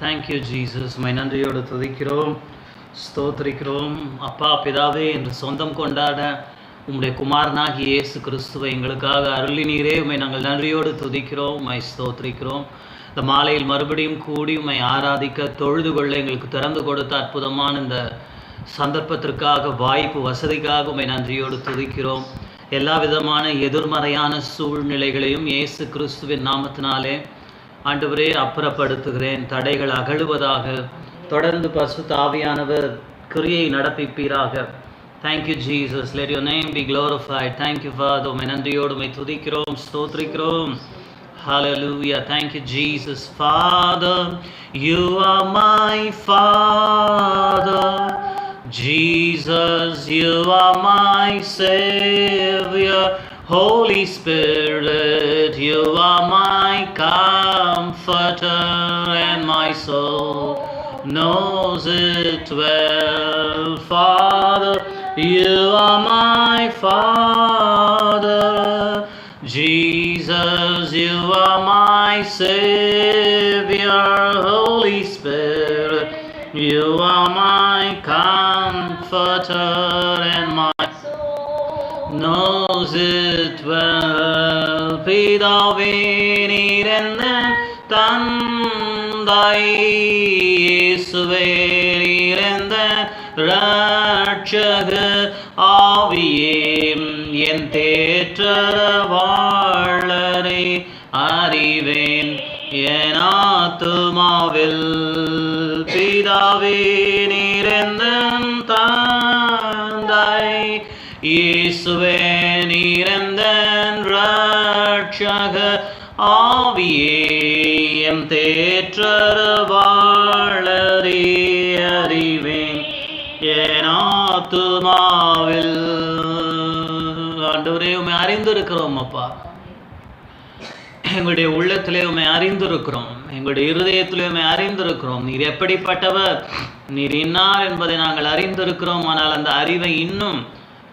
Thank you Jesus. My நன்றியோடு துதிக்கிறோம், ஸ்தோத்திரிக்கிறோம். அப்பா பிதாவே என்று சொந்தம் கொண்டாட உம்முடைய குமாரனாகி இயேசு கிறிஸ்துவை எங்களுக்காக அருளினீரே. உம்மை நாங்கள் நன்றியோடு துதிக்கிறோம், உம்மை ஸ்தோத்திரிக்கிறோம். இந்த மாலையில் மறுபடியும் கூடி உம்மை ஆராதிக்க தொழுது கொள்ள எங்களுக்கு திறந்து கொடுத்த அற்புதமான இந்த சந்தர்ப்பத்திற்காக, வாய்ப்பு வசதிக்காக உம்மை நன்றியோடு துதிக்கிறோம். எல்லா விதமான எதிர்மறையான சூழ்நிலைகளையும் இயேசு கிறிஸ்துவின் நாமத்தினாலே ஆண்டவரே அப்புறப்படுத்துகிறேன். தடைகள் அகழுவதாக. தொடர்ந்து பரிசுத்த ஆவியானவர் கிரியை நடப்பிப்பீராக. Thank you Jesus. Let your name be glorified. Thank you father. உம்மை நன்றியோடு உம்மை துதிக்கிறோம், ஸ்தோத்திரிக்கிறோம். Hallelujah. Thank you, Jesus. Father, you are my Father. Jesus, you are my Savior. Holy Spirit, you are my comforter, and my soul knows it well. Father, you are my Father. Jesus, you are my Savior. Holy Spirit, you are my comforter, and my knows it well. பிதாவே நீர் என்ன தந்தை, இயேசுவே நீர் என்ன இரட்சகர், ஆவியே என் தேற்றரவாளரை அறிவேன் என் ஆத்துமாவில். பிதாவே நீர் என்ன தந்தை, இயேசுவே நீர் எந்த இரட்சகர், ஆவியே எம் தேற்றரவாளரை அறிவேன் என் ஆத்துமாவில். ஆண்டவரே உம்மை அறிந்திருக்கிறோம் அப்பா. எங்களுடைய உள்ளத்திலே உம்மை அறிந்திருக்கிறோம், எங்களுடைய இருதயத்திலே உம்மை அறிந்திருக்கிறோம். நீர் எப்படிப்பட்டவர், நீர் இன்னார் என்பதை நாங்கள் அறிந்திருக்கிறோம். ஆனால் அந்த அறிவை இன்னும்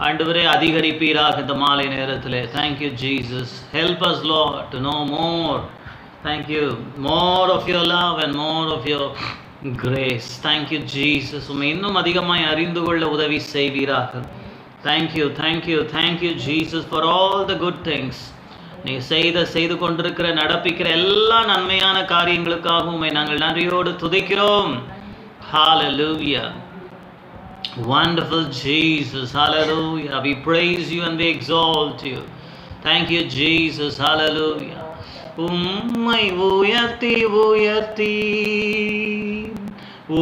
ஆண்டவரே அதிகரிப்பீராக இந்த மாலை நேரத்திலே. Thank you Jesus. Help us lord to know more. Thank you. More of your love and more of your grace. Thank you Jesus. உம்மை இன்னும் அதிகமாய் அறிந்து கொள்ள உதவி செய்வீராக. Thank you thank you thank you Jesus for all the good things. நீ செய்து கொண்டிருக்கிற நடப்பிக்கிற எல்லா நன்மையான காரியங்களுக்காகவும் உம்மை நாங்கள் நன்றியோடு துதிக்கிறோம். Hallelujah. Wonderful Jesus. Hallelujah. We praise you and we exalt you. Thank you Jesus. Hallelujah. உம்மை உயர்த்தி உயர்த்தி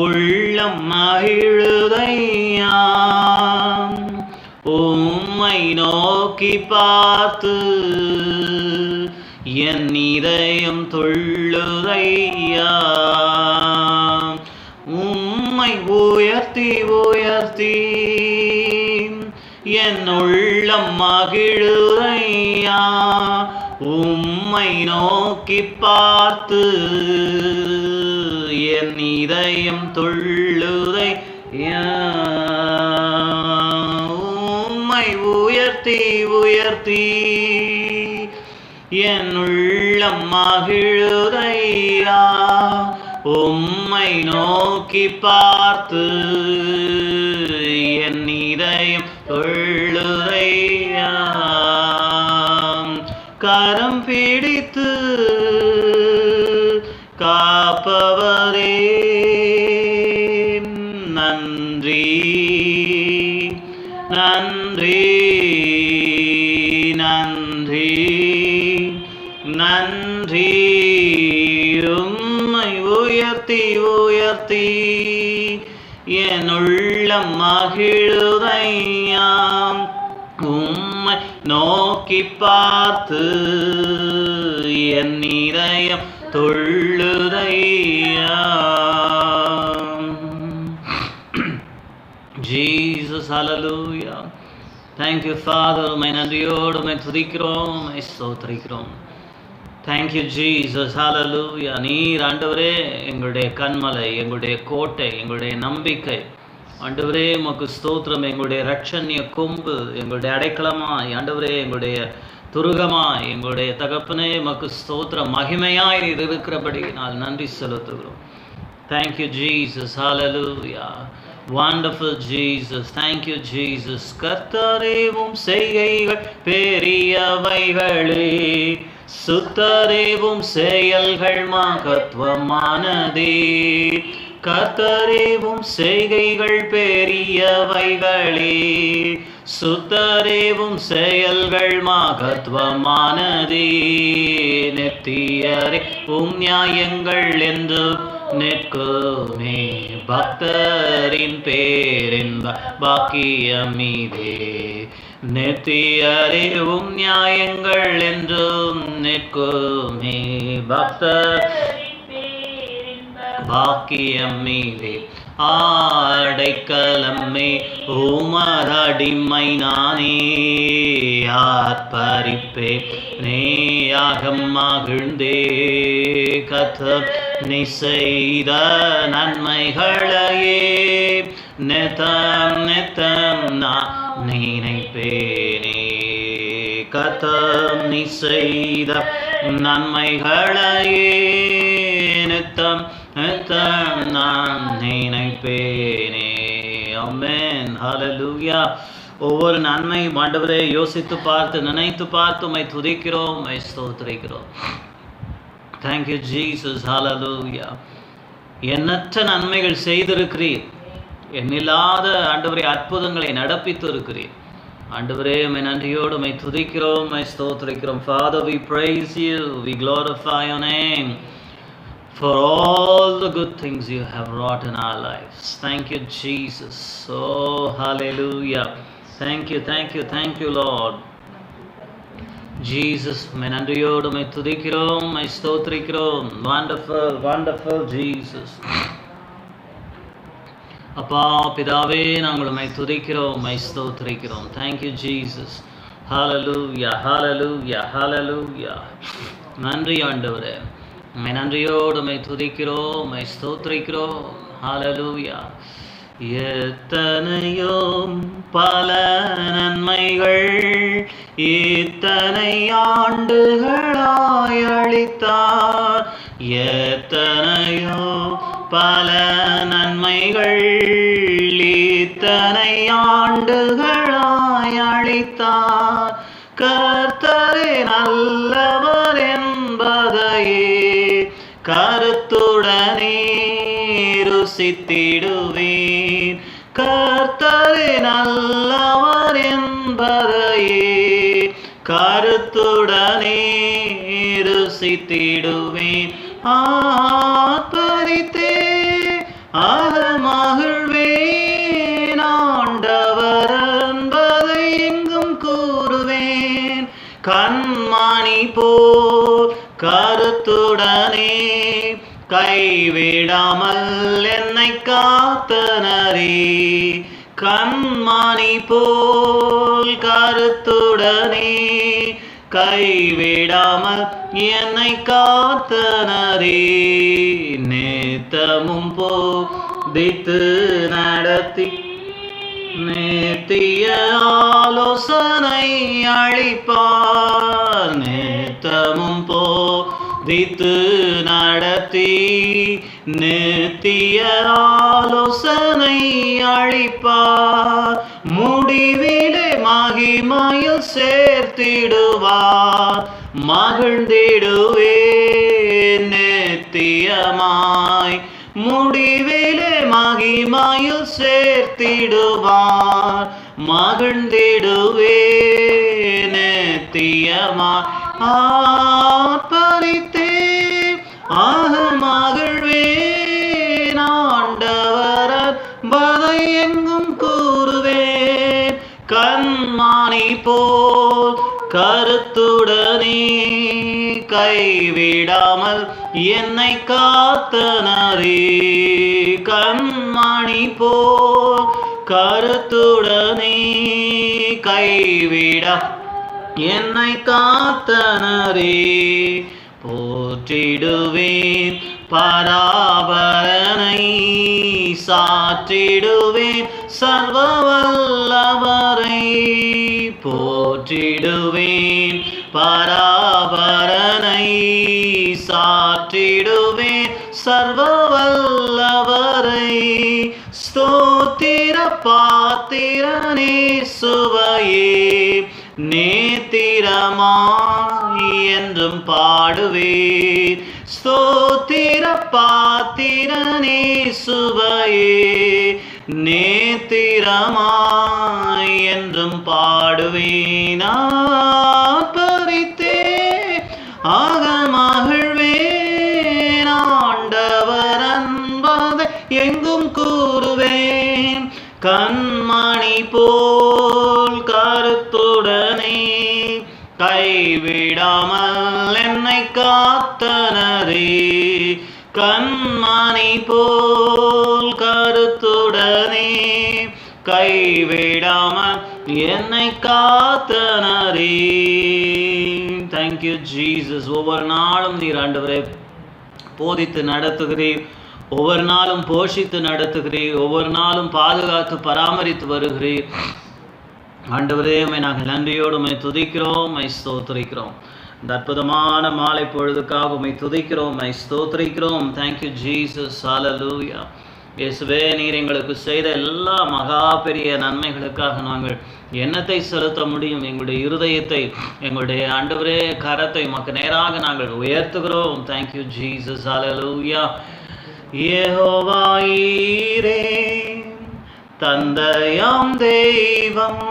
உள்ளம் மகிழுதையா, உம்மை நோக்கி பார்த்து என் இதயம் துள்ளுதையா. உம்மை உயர்த்தி உயர்த்தி என் உள்ளம் மகிழுதையா, உம்மை நோக்கி பார்த்து என் இதயம் துள்ளுதையா. உம்மை உயர்த்தி உயர்த்தி என் உள்ளம் மகிழுதையா, உம்மை நோக்கி பார்த்து என் இதயம் துள்ளுதையா. கரம் பிடித்து காப்பவரே நன்றி நன்றி நன்றி நன்றி. உம்மை உயர்த்தி உயர்த்தி என் உள்ளம் மகிழுதையா, உம்மை நோக்கி பார்த்து என் இதயம் துள்ளுதையா. Jesus, hallelujah. Thank you Father. உம்மை நன்றியோடு உம்மை துதிக்கிறோம், உம்மை ஸ்தோத்திரிக்கிறோம். Thank you Jesus. Hallelujah. நீர் ஆண்டவரே எங்களுடைய கன்மலை, எங்களுடைய கோட்டை, எங்களுடைய நம்பிக்கை. ஆண்டவரே உமக்கு ஸ்தோத்திரம். எங்களுடைய இரட்சணிய கொம்பு, எங்களுடைய அடைக்கலமாய் ஆண்டவரே எங்களுடைய துருகமாய் எங்களுடைய தகப்பனே உமக்கு ஸ்தோத்திரம். மகிமையாய் நீர் இருக்கிறபடி நான் நன்றி செலுத்துகிறோம். Thank you, Jesus. Hallelujah. Wonderful Jesus. Thank you, Jesus. கர்த்தரேவும் செய்கைகள் பெரியவைகளே, சுத்தரேவும் செயல்கள் மகத்துவமானதே. கர்த்தரேவும் செய்கைகள் பெரியவைகளே, சுத்தரேவும் செயல்கள் மகத்துவமானதே. நெத்தியரே நியாயங்கள் என்று நிற்குமே, பக்தரின் பேரின்ப பாக்கியமீதே. நெத்தியறிவும் நியாயங்கள் என்றும் நிற்குமே, பக்தர் பாக்கியம் மீதே. ஆடைக்கலமே உமரடிமை நானே, ஆர்ப்பரிப்பே நேயாகம் மகிழ்ந்தே. கர்த்தர் நீ செய்த நன்மைகளையே நித்தம் நித்தம் நான் நினைப்பேனே. கர்த்தர் நீ செய்த நன்மைகளையே நித்தம் நித்தம் நான் நினைப்பேனே. ஆமென். ஹல்லேலூயா. ஒவ்வொரு நன்மை ஆண்டவரே யோசித்து பார்த்து நினைத்து பார்த்து உம்மை துதிக்கிறோம், உம்மை ஸ்தோத்திரிக்கிறோம். Thank you, Jesus. Hallelujah. எண்ணற்ற நன்மைகள் செய்திருக்கிறீர். எண்ணில்லாத ஆண்டவரே அற்புதங்களை நடப்பித்து இருக்கிறீர். ஆண்டவரே உம்மை நன்றியோடு உம்மை துதிக்கிறோம், உம்மை ஸ்தோத்திரிக்கிறோம். Father, we praise you, we glorify your name for all the good things you have wrought in our lives. Thank you, Jesus. Oh, hallelujah. Thank you, thank you, thank you, Lord. Jesus, உம்மை நன்றியோடு உம்மை துதிக்கிறோம், உம்மை ஸ்தோத்திரிக்கிறோம். Wonderful, wonderful Jesus. அப்பா பிதாவே, நாங்கள் உம்மை துதிக்கிறோம், உம்மை ஸ்தோத்திரிக்கிறோம். Thank you, Jesus. Hallelujah, hallelujah, hallelujah. நன்றி ஆண்டவரே, உம்மை நன்றியோடு உம்மை துதிக்கிறோம், உம்மை ஸ்தோத்திரிக்கிறோம். Hallelujah. எத்தனையோ பல நன்மைகள் இத்தனை ஆண்டுகளாய் அளித்தார். எத்தனையோ பல நன்மைகள் இத்தனை ஆண்டுகளாய் அளித்தார். கர்த்தரே நல்லவர் என்பதையே கருத்துடனே ருசித்திடுவேன். கர்த்தரே நல்லவர் என்பதையே கருத்துடனே ருசித்திடுவேன். ஆர்ப்பரித்தே மகிழ்வேன், ஆண்டவர் என்பதை எங்கும் கூறுவேன். கண்மணி போல் கருத்துடனே கைவிடாமல் என்னை காத்தனரே. கண்மணி போல் கருத்துடனே கைவிடாமல் என்னை காத்தனரே. நேத்தமும் போதித்து நடத்தி நேத்திய ஆலோசனை அளிப்பார். நேத்தமும் போதித்து நடத்தி நேத்திய ஆலோசனை அளிப்பார். முடிவிலே மகிமையில் சேர்த்திடுவார். மகிழ்ந்திடுவேன் நித்தியமாய். முடிவிலே மகிமையில் சேர்த்திடுவார். மகிழ்ந்திடுவேன் நித்தியமாய். ஆர்ப்பரித்தே மகிழ்வேன், ஆண்டவர் என்பதை எங்கும் கூறுவேன். கண்மணி போல் கருத்துடனே கைவிடாமல் என்னை காத்தனரே. கண்மணி போல் கருத்துடனே கைவிட என்னை காத்தனரே. போற்றிடுவேன் பராபரனை, சாற்றிடுவேன் சர்வ வல்லவரை. போற்றிடுவேன் பராபரனை, சாற்றிடுவேன் சர்வ வல்ல பாத்திரனே சுவையே நேத்திரமாய் என்றும் பாடுவேன். ஸ்தோத்திர பாத்திரனே சுவையே நேத்திரமாய் என்றும் பாடுவேன். பறித்தே ஆக மகிழ்வேன், ஆண்டவர் அன்பதை எங்கும் கூறுவேன். கண்மணி போல் கருத்துடனே கைவிடாமல் என்னை காத்தனரே. கண்மணி போல் கருத்துடனே கைவிடாமல் என்னை காத்தனரே. Thank you Jesus. ஒவ்வொரு நாளும் நீர் ஆண்டவரே போதித்து நடத்துகிறீர், ஒவ்வொரு நாளும் போஷித்து நடத்துகிறீர், ஒவ்வொரு நாளும் பாதுகாத்து பராமரித்து வருகிறீர். ஆண்டவரே உம்மை நாங்கள் நன்றியோடு உம்மை துதிக்கிறோம், உம்மை ஸ்தோத்திரிக்கிறோம். இந்த அற்புதமான மாலை பொழுதுக்காக உம்மை துதிக்கிறோம், உம்மை ஸ்தோத்திரிக்கிறோம். Thank you Jesus. ஹல்லேலூயா. இயேசுவே, நீர் எங்களுக்கு செய்த எல்லா மகா பெரிய நன்மைகளுக்காக நாங்கள் எண்ணத்தை செலுத்த முடியும். எங்களுடைய இருதயத்தை, எங்களுடைய ஆண்டவரே கரத்தை உமக்கு நேராக நாங்கள் உயர்த்துகிறோம். Thank you Jesus. ஹல்லேலூயா. யெகோவா ஈரே தந்தையாம் தெய்வம்,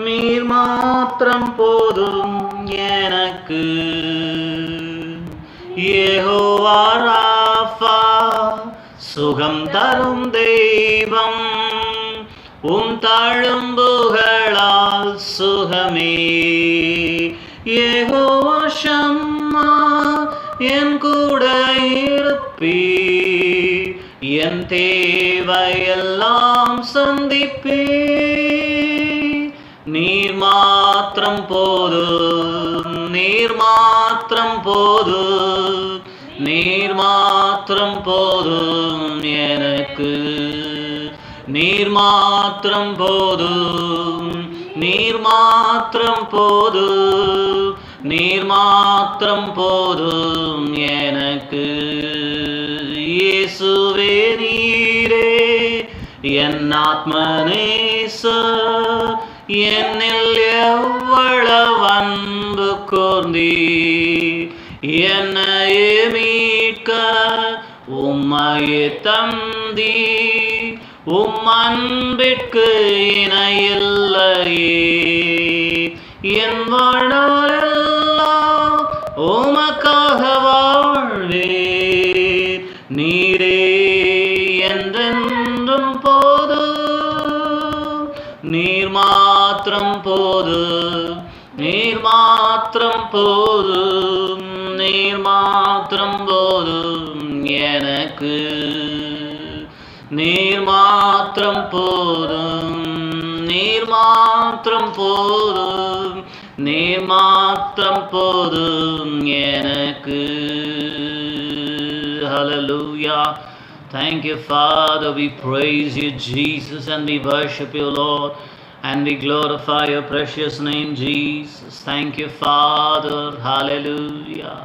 நீர் மாத்திரம் போதும் எனக்கு. யெகோவா ராஃபா சுகம் தரும் தெய்வம், உம் தழும்புகளால் சுகமே. யெகோவா ஷம்மா என் கூட இருப்பீர், என் தேவையெல்லாம் சந்திப்பீர். நீர் மாத்திரம் போதும், நீர் மாத்திரம் போதும், நீர் மாத்திரம் போதும் எனக்கு. நீர் மாத்திரம் போதும், நீர் மாத்திரம் போதும், நீர் மாத்திரம் போதும் எனக்கு. இயேசுவே நீரே என் ஆத்மநேசர், என்னில் எவ்வளவு அன்பு கூர்ந்தீர். என்னையே மீட்க உம்மையே தந்தீர், உம் அன்பிற்கு இணையில்லையே. என் வாழ்நாளெல்லாம் உமக்காக வாழ்வேன், நீரே என்றென்றும் போதும். நீர் மாத்திரம் போதும், நீர் மாத்திரம் போதும், நீர் மாத்திரம் போதும் எனக்கு. நீர் மாத்திரம் போதும், நீர் மாத்திரம் போதும், நீர் மாத்திரம் போதும் எனக்கு. Hallelujah. Thank you, Father. We praise you, Jesus, and we worship you, Lord, and we glorify your precious name, Jesus. Thank you, Father. Hallelujah.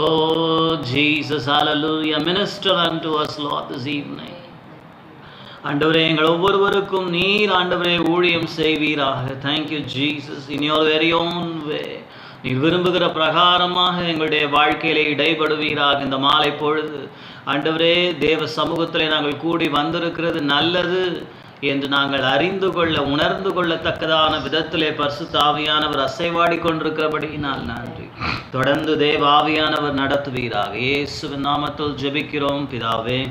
Oh, Jesus, hallelujah. Minister unto us, Lord, this evening. ஆண்டவரே, எங்கள் ஒவ்வொருவருக்கும் நீர் ஆண்டவரே ஊழியம் செய்வீராக. Thank you Jesus. In your very own way, நீர் விரும்புகிற பிரகாரமாக எங்களுடைய வாழ்க்கையிலே இடைபடுவீராக. இந்த மாலை பொழுது ஆண்டவரே தேவ சமூகத்திலே நாங்கள் கூடி வந்திருக்கிறது நல்லது என்று நாங்கள் அறிந்து கொள்ள, உணர்ந்து கொள்ளத்தக்கதான விதத்திலே பரிசுத்த ஆவியானவர் அசைவாடி கொண்டிருக்கிறபடியினால் நன்றி. தொடர்ந்து தேவ ஆவியானவர் நடத்துவீராக. இயேசுவின் நாமத்தில் ஜெபிக்கிறோம் பிதாவே,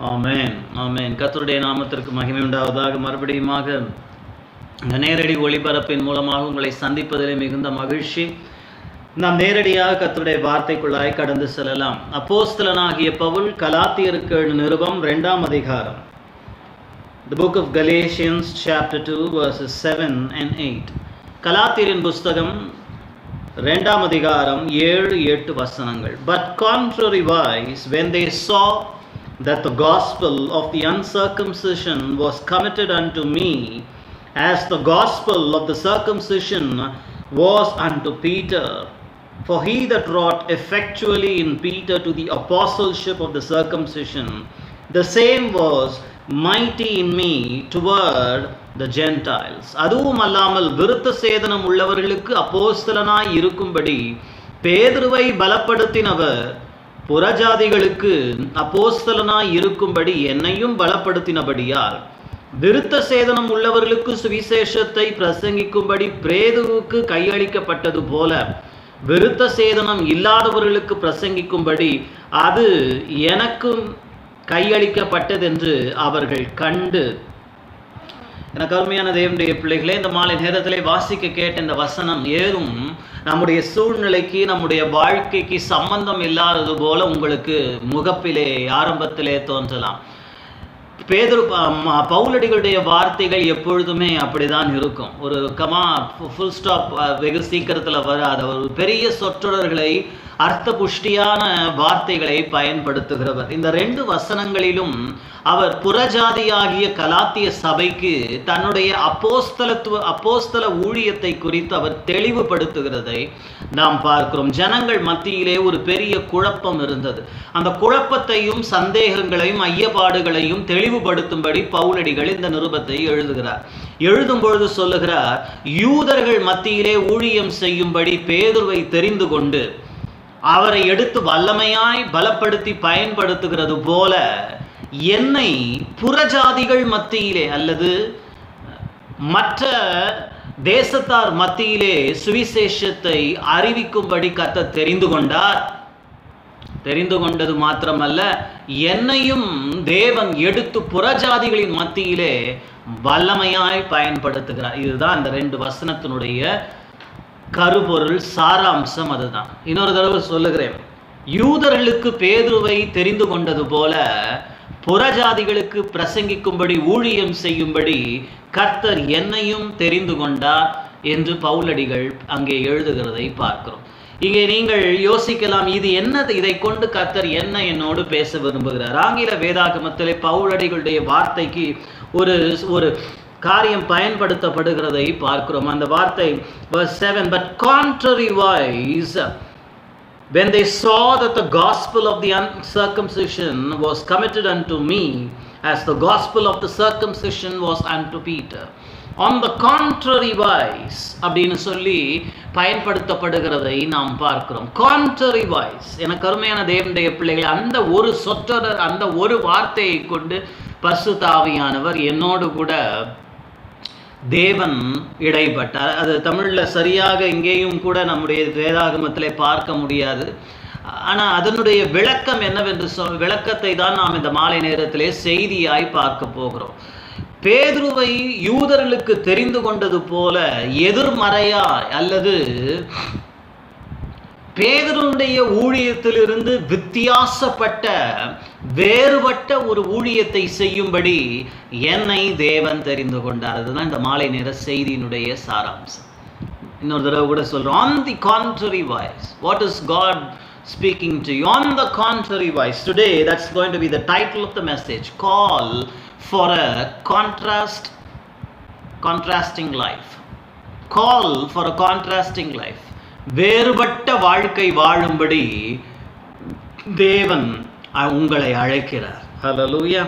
ஆமென், ஆமென். கர்த்தருடைய நாமத்திற்கு மகிமை உண்டாவதாக. மறுபடியுமாக நேரடி ஒளிபரப்பின் மூலமாக உங்களை சந்திப்பதிலே மிகுந்த மகிழ்ச்சி. நாம் நேரடியாக கர்த்தருடைய வார்த்தைக்குள்ளாய் கடந்து செல்லலாம். அப்போஸ்தலனாகிய பவுல் கலாத்தியருக்கு எழுதின நிருபம் 2ஆம் அதிகாரம். The book of Galatians chapter 2 verses 7 and 8. கலாத்தியரின் புஸ்தகம் 2ஆம் அதிகாரம் 7-8 வசனங்கள். But contrariwise, when they saw that the gospel of the uncircumcision was committed unto me, as the gospel of the circumcision was unto Peter, for he that wrought effectually in Peter to the apostleship of the circumcision The same was mighty in me toward the Gentiles. அதுவும் அல்லாமல் விருத்த சேதனம் உள்ளவர்களுக்கு அப்போஸ்தலனாய் இருக்கும்படி பேதுருவை பலப்படுத்தினவர் புறஜாதிகளுக்கு அப்போஸ்தலனாய் இருக்கும்படி என்னையும் பலப்படுத்தினபடியால் விருத்த சேதனம் உள்ளவர்களுக்கு சுவிசேஷத்தை பிரசங்கிக்கும்படி பேதுருவுக்கு கையளிக்கப்பட்டது போல விருத்த சேதனம் இல்லாதவர்களுக்கு பிரசங்கிக்கும்படி அது எனக்கும் கையளிக்கப்பட்டது என்று அவர்கள் கண்டு. எனக்கு அருமையான தேவனுடைய பிள்ளைகளே, இந்த மாலை நேரத்திலே வாசிக்க கேட்ட இந்த வசனம் ஏதும் நம்முடைய சூழ்நிலைக்கு நம்முடைய வாழ்க்கைக்கு சம்பந்தம் இல்லாதது போல உங்களுக்கு முகப்பிலே ஆரம்பத்திலே தோன்றலாம். பவுலடிகளுடைய வார்த்தைகள் எப்பொழுதுமே அப்படிதான் இருக்கும். ஒரு ஃபுல் ஸ்டாப் வெகு சீக்கிரத்தில் வராத ஒரு பெரிய சொற்றொடர்களை அர்த்த புஷ்டியான வார்த்தைகளை பயன்படுத்துகிறவர். இந்த 2 வசனங்களிலும் அவர் புறஜாதியாகிய கலாத்திய சபைக்கு தன்னுடைய அப்போஸ்தல ஊழியத்தை குறித்து அவர் தெளிவுபடுத்துகிறதை நாம் பார்க்கிறோம். ஜனங்கள் மத்தியிலே ஒரு பெரிய குழப்பம் இருந்தது. அந்த குழப்பத்தையும் சந்தேகங்களையும் ஐயப்பாடுகளையும் தெளிவுபடுத்தும்படி பவுலடிகள் இந்த நிருபத்தை எழுதுகிறார். எழுதும் பொழுது சொல்லுகிறார், யூதர்கள் மத்தியிலே ஊழியம் செய்யும்படி பேதுருவை தெரிந்து கொண்டு அவரை எடுத்து வல்லமையாய் பலப்படுத்தி பயன்படுத்துகிறது போல என்னை புறஜாதிகள் மத்தியிலே அல்லது மற்ற தேசத்தார் மத்தியிலே சுவிசேஷத்தை அறிவிக்கும்படி கர்த்தர் தெரிந்து கொண்டார். தெரிந்து கொண்டது மாத்திரமல்ல, என்னையும் தேவன் எடுத்து புறஜாதிகளின் மத்தியிலே வல்லமையாய் பயன்படுத்துகிறார். இதுதான் இந்த 2 வசனத்தினுடைய கருப்பொருள், சாராம்சம் அதுதான். இன்னொரு தடவை சொல்லுகிறேன், யூதர்களுக்கு பேதுருவை தெரிந்து கொண்டது போல புறஜாதிகளுக்கு பிரசங்கிக்கும்படி ஊழியம் செய்யும்படி கர்த்தர் என்னையும் தெரிந்து கொண்டார் என்று பவுலடிகள் அங்கே எழுதுகிறதை பார்க்கிறோம். இங்கே நீங்கள் யோசிக்கலாம், இது என்னது, இதை கொண்டு கர்த்தர் என்ன என்னோடு பேச விரும்புகிறார்? ஆங்கில வேதாகமத்திலே பவுலடிகளுடைய வார்த்தைக்கு ஒரு காரியம் பயன்படுத்தப்படுகிறதை பார்க்கிறோம். அந்த வார்த்தை verse 7, but contrariwise when they saw that the gospel of the uncircumcision was committed unto me as the gospel of the circumcision was unto Peter. On the contrariwise அப்படின்னு சொல்லி பயன்படுத்தப்படுகிறதை நாம் பார்க்கிறோம். contrariwise, எனக்கு அருமையான தேவனுடைய பிள்ளைகள், அந்த ஒரு சொற்றொடர், அந்த ஒரு வார்த்தையை கொண்டு பரிசுத்த ஆவியானவர் என்னோடு கூட தேவன் இடைப்பட்டார். அது தமிழில் சரியாக இங்கேயும் கூட நம்முடைய வேதாகமத்திலே பார்க்க முடியாது. ஆனால் அதனுடைய விளக்கம் என்னவென்று விளக்கத்தை தான் நாம் இந்த மாலை நேரத்திலே செய்தியாய் பார்க்க போகிறோம். பேதுருவை யூதர்களுக்கு தெரிந்து கொண்டது போல எதிர்மறையாய் அல்லது பேதுருடைய ஊழியத்திலிருந்து வித்தியாசப்பட்ட வேறுபட்ட ஒரு ஊழியத்தை செய்யும்படி என்னை தேவன் தெரிந்து கொண்டார். அதுதான் இந்த மாலை நேர செய்தியினுடைய சாராம்சம். இன்னொரு தடவை கூட சொல்றோம், on the contrary wise, what is God speaking to you? On the contrary wise, today that's going to be the title of the message, call for a contrasting life. Call for a contrasting life. வேறுபட்ட வாழ்க்கை வாழும்படி தேவன் உங்களை அழைக்கிறார். ஹல்லேலூயா.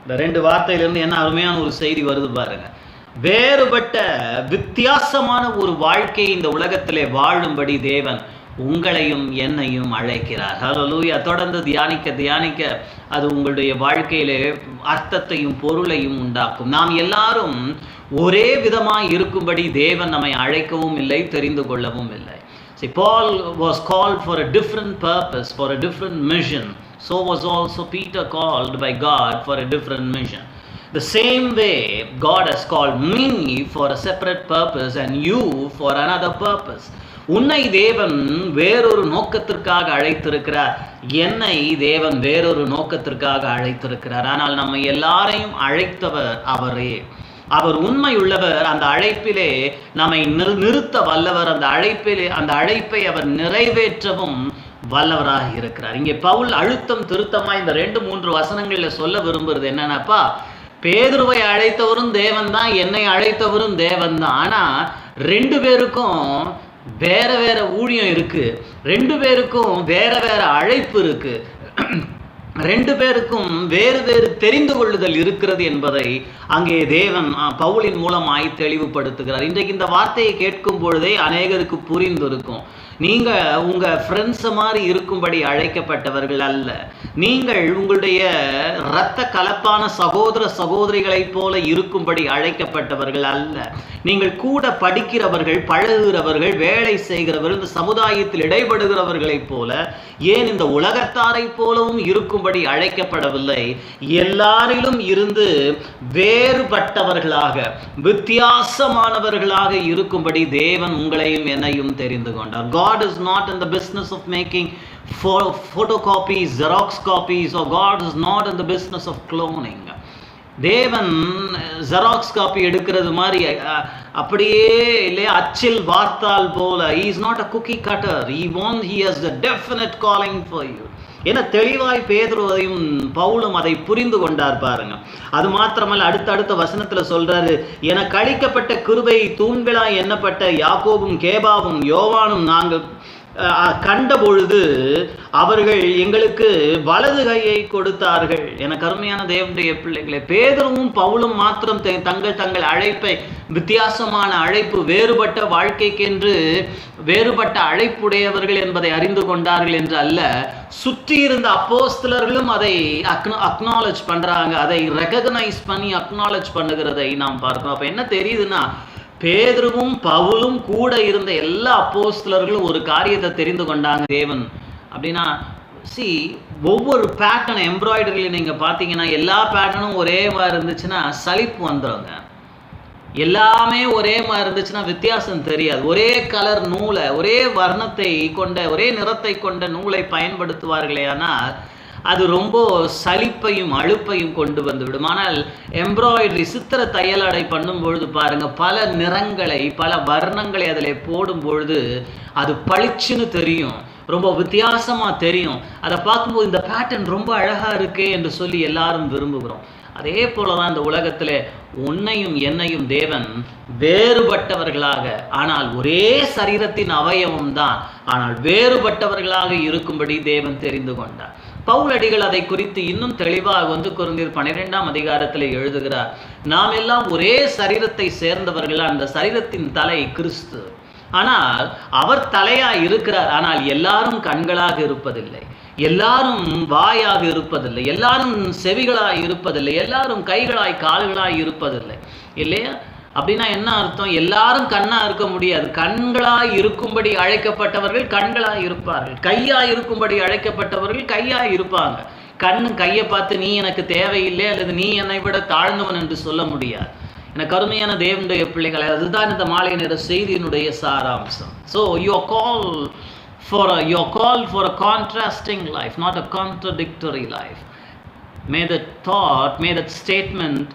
இந்த 2 வார்த்தையிலிருந்து என்ன அருமையான ஒரு செய்தி வருது பாருங்க. வேறுபட்ட வித்தியாசமான ஒரு வாழ்க்கை இந்த உலகத்திலே வாழும்படி தேவன் உங்களையும் என்னையும் அழைக்கிறார். ஹல்லேலூயா. தொடர்ந்து தியானிக்க அது உங்களுடைய வாழ்க்கையிலே அர்த்தத்தையும் பொருளையும் உண்டாக்கும். நாம் எல்லாரும் ஒரே விதமாய் இருக்கும்படி தேவன் நம்மை அழைக்கவும் இல்லை, தெரிந்து கொள்ளவும் இல்லை. See, Paul was called for a different purpose, for a different mission. So was also Peter called by God for a different mission. The same way God has called me for a separate purpose and you for another purpose. உன்னை தேவன் வேறொரு நோக்கத்திற்காக அழைத்திருக்கிறார், என்னை தேவன் வேறொரு நோக்கத்திற்காக அழைத்திருக்கிறார். ஆனால் நம்ம எல்லாரையும் அழைத்தவர் அவரே. அவர் உண்மை உள்ளவர். அந்த அழைப்பிலே நம்மை நிறுத்த வல்லவர். அந்த அழைப்பை அவர் நிறைவேற்றவும் வல்லவராக இருக்கிறார். இங்கே பவுல் அழுத்தம் திருத்தமா இந்த 2-3 வசனங்களில் சொல்ல விரும்புறது என்னன்னாப்பா, பேதுருவை அழைத்தவரும் தேவன் தான், என்னை அழைத்தவரும் தேவன் தான். ஆனா 2 பேருக்கும் வேற ஊழியம் இருக்கு, 2 பேருக்கும் வேற அழைப்பு இருக்கு. ரெண்டு பேருக்கும் வேறு வேறு தெரிந்து கொள்ளுதல் இருக்கிறது என்பதை அங்கே தேவன் பவுலின் மூலமாய் தெளிவுபடுத்துகிறார். இன்றைக்கு இந்த வார்த்தையை கேட்கும் பொழுதே அநேகருக்கு புரிந்திருக்கும். நீங்கள் உங்கள் ஃப்ரெண்ட்ஸை மாதிரி இருக்கும்படி அழைக்கப்பட்டவர்கள் அல்ல. நீங்கள் உங்களுடைய இரத்த கலப்பான சகோதர சகோதரிகளைப் போல இருக்கும்படி அழைக்கப்பட்டவர்கள் அல்ல. நீங்கள் கூட படிக்கிறவர்கள், பழகுகிறவர்கள், வேலை செய்கிறவர்கள், இந்த சமுதாயத்தில் இடைபடுகிறவர்களைப் போல, ஏன் இந்த உலகத்தாரை போலவும் இருக்கும்படி அழைக்கப்படவில்லை. எல்லாரிலும் இருந்து வேறுபட்டவர்களாக, வித்தியாசமானவர்களாக இருக்கும்படி தேவன் உங்களையும் என்னையும் தெரிந்து கொண்டார். God is not in the business of making photocopies, Xerox copies, or God is not in the business of cloning. தேவன் ஜெராக்ஸ் காப்பி எடுக்கிறது மாதிரி அப்படியே இல்லையா அச்சில் வார்த்தால் போல. he is not a cookie cutter. he has the definite calling for you. என தெளிவாய் பேதுருவையும் பவுலும் அதை புரிந்து கொண்டார் பாருங்க. அது மாத்திரமல்ல, அடுத்த வசனத்துல சொல்றாரு, எனக்கு அளிக்கப்பட்ட கிருபை தூண்களாய் எண்ணப்பட்ட யாக்கோபும் கேபாவும் யோவானும் நாங்கள் கண்ட பொழுது அவர்கள் எங்களுக்கு வலது கையை கொடுத்தார்கள். எனக்கு அருமையான தேவனுடைய பிள்ளைகளே, பேதுருவும் பவுலும் மாத்திரம் தங்கள் அழைப்பை, வித்தியாசமான அழைப்பு, வேறுபட்ட வாழ்க்கைக்கென்று வேறுபட்ட அழைப்புடையவர்கள் என்பதை அறிந்து கொண்டார்கள் என்று அல்ல, சுற்றி இருந்த அப்போஸ்தலர்களும் அதை அக்னாலஜ் பண்றாங்க, அதை ரெகக்னைஸ் பண்ணி அக்னாலஜ் பண்ணுகிறதை நாம் பார்க்கிறோம். அப்ப என்ன தெரியுதுன்னா, பேதுருவும் பவுலும் கூட இருந்த எல்லா அப்போஸ்தலர்களும் ஒரு காரியத்தை தெரிந்து கொண்டாங்க. தேவன் அப்படின்னா ஒவ்வொரு பேட்டர்ன் எம்ப்ராய்டரியில் நீங்கள் பார்த்தீங்கன்னா எல்லா பேட்டர்னும் ஒரே மாதிரி இருந்துச்சுன்னா சலிப்பு வந்துடுங்க. எல்லாமே ஒரே மாதிரி இருந்துச்சுன்னா வித்தியாசம் தெரியாது. ஒரே கலர் நூலை, ஒரே வர்ணத்தை கொண்ட, ஒரே நிறத்தை கொண்ட நூலை பயன்படுத்துவார்களே, ஆனால் அது ரொம்ப சலிப்பையும் அழுப்பையும் கொண்டு வந்துவிடும். ஆனால் எம்ப்ராய்டரி, சித்திர தையலாடை பண்ணும் பொழுது பாருங்க, பல நிறங்களை, பல வர்ணங்களை அதில் போடும் பொழுது அது பளிச்சுன்னு தெரியும், ரொம்ப வித்தியாசமாக தெரியும். அதை பார்க்கும்போது இந்த பேட்டர்ன் ரொம்ப அழகாக இருக்கே என்று சொல்லி எல்லாரும் விரும்புகிறோம். அதே போலதான் இந்த உலகத்தில் உன்னையும் என்னையும் தேவன் வேறுபட்டவர்களாக, ஆனால் ஒரே சரீரத்தின் அவயவம் தான், ஆனால் வேறுபட்டவர்களாக இருக்கும்படி தேவன் தெரிந்து கொண்டார். பவுலடிகள் அதை குறித்து இன்னும் தெளிவாக 1 கொரிந்தியர் 12ஆம் அதிகாரத்தில் எழுதுகிறார், நாம் எல்லாம் ஒரே சரீரத்தை சேர்ந்தவர்கள், அந்த சரீரத்தின் தலை கிறிஸ்து. ஆனால் அவர் தலையாய் இருக்கிறார். ஆனால் எல்லாரும் கண்களாக இருப்பதில்லை, எல்லாரும் வாயாக இருப்பதில்லை, எல்லாரும் செவிகளாய் இருப்பதில்லை, எல்லாரும் கைகளாய் கால்களாய் இருப்பதில்லை, இல்லையா? அப்படின்னா என்ன அர்த்தம்? எல்லாரும் கண்ணா இருக்க முடியாது. கண்களாய் இருக்கும்படி அழைக்கப்பட்டவர்கள் கண்களாய் இருப்பார்கள், கையாய் இருக்கும்படி அழைக்கப்பட்டவர்கள் கையாய் இருப்பாங்க. கையை பார்த்து நீ எனக்கு தேவையில்லை அல்லது நீ என்னை விட தாழ்ந்தவன் என்று சொல்ல முடியாது. எனக்கு அருமையான தேவனுடைய பிள்ளைகளை, அதுதான் இந்த மாலை நேர செய்தியினுடைய சாராம்சம். So you are called for a contrasting life, not a contradictory life. May that statement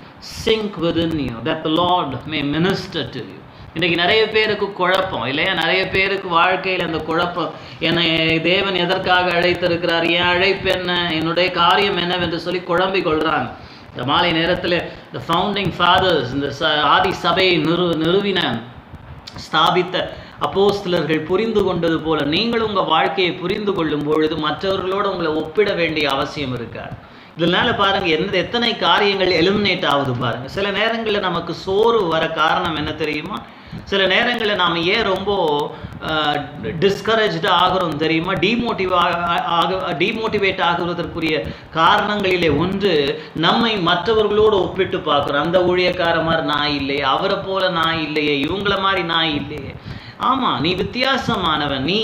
sink within you, that the Lord may minister to you. இன்றைக்கு நிறைய பேருக்கு குழப்பம் இல்லையா? நிறைய பேருக்கு வாழ்க்கையில் அந்த குழப்பம், என்னை தேவன் எதற்காக அழைத்திருக்கிறார், என் அழைப்பு என்ன, என்னுடைய காரியம் என்னவென்று சொல்லி குழம்பிக் கொள்கிறாங்க. இந்த மாலை நேரத்தில் இந்த ஃபவுண்டிங் ஃபாதர்ஸ், இந்த ஆதி சபையை நிறுவின ஸ்தாபித்த அப்போஸ்தலர்கள் புரிந்து கொண்டது போல நீங்கள் உங்கள் வாழ்க்கையை புரிந்து கொள்ளும் பொழுது மற்றவர்களோடு உங்களை ஒப்பிட வேண்டிய அவசியம் இருக்காது. இதனால பாருங்க, எத்தனை காரியங்கள் எலிமினேட் ஆகுது பாருங்க. சில நேரங்களில் நமக்கு சோர்வு வர காரணம் என்ன தெரியுமா? சில நேரங்களில் நாம் ஏன் ரொம்ப டிஸ்கரேஜ்டு ஆகிறோம் தெரியுமா? டிமோட்டிவேட் ஆகுவதற்குரிய காரணங்களிலே ஒன்று, நம்மை மற்றவர்களோடு ஒப்பிட்டு பார்க்குறோம். அந்த ஊழியக்கார மாதிரி நான் இல்லையே, அவரை போல நான் இல்லையே, இவங்கள மாதிரி நான் இல்லையே. ஆமாம், நீ வித்தியாசமானவன், நீ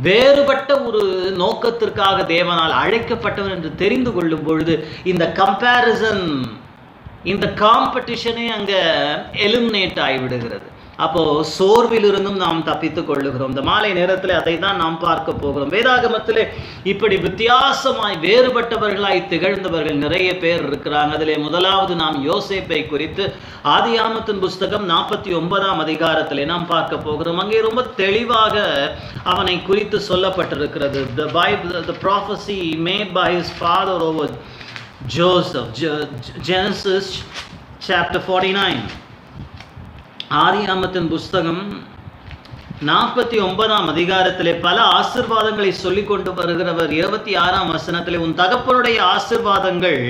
வேறுபட்ட ஒரு நோக்கத்திற்காக தேவனால் அழைக்கப்பட்டவன் என்று தெரிந்து கொள்ளும் பொழுது இந்த கம்பேரிசன், இந்த காம்படிஷனே அங்கே எலிமினேட் ஆகிவிடுகிறது. அப்போது சோர்விலிருந்தும் நாம் தப்பித்துக் கொள்ளுகிறோம். இந்த மாலை நேரத்தில் அதை தான் நாம் பார்க்க போகிறோம். வேதாகமத்தில் இப்படி வித்தியாசமாய் வேறுபட்டவர்களாய் திகழ்ந்தவர்கள் நிறைய பேர் இருக்கிறாங்க. அதில் முதலாவது நாம் யோசேப்பை குறித்து ஆதியாகமத்தின் புஸ்தகம் 49ஆம் அதிகாரத்தில் நாம் பார்க்க போகிறோம். அங்கே ரொம்ப தெளிவாக அவனை குறித்து சொல்லப்பட்டிருக்கிறது. The prophecy made by his father over Joseph, Genesis chapter 49. ஆதியாகமத்தின் புஸ்தகம் 49ஆம் அதிகாரத்திலே பல ஆசீர்வாதங்களை சொல்லிக் கொண்டு வருகிறவர் 26ஆம் வசனத்திலே, உன் தகப்பனுடைய ஆசீர்வாதங்கள்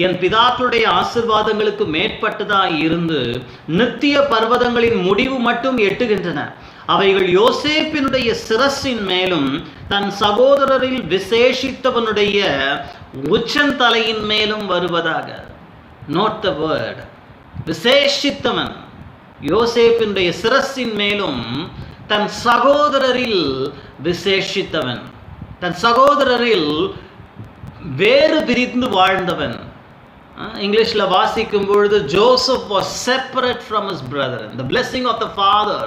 என் பிதாக்களுடைய ஆசீர்வாதங்களுக்கு மேற்பட்டதாய் இருந்து நித்திய பர்வதங்களின் முடிவு மட்டும் எட்டுகின்றன. அவைகள் யோசேப்பினுடைய சிரசின் மேலும் தன் சகோதரரில் விசேஷித்தவனுடைய உச்சந்தலையின் மேலும் வருவதாக. Note the word, விசேஷித்தவன். யோசேப்பினுடைய சிரசின் மேலும் தன் சகோதரரில் விசேஷித்தவன், தன் சகோதரரில் வேறு பிரிந்து வாழ்ந்தவன். இங்கிலீஷ்ல வாசிக்கும் பொழுது, Joseph was separate from his brethren. The blessing of the father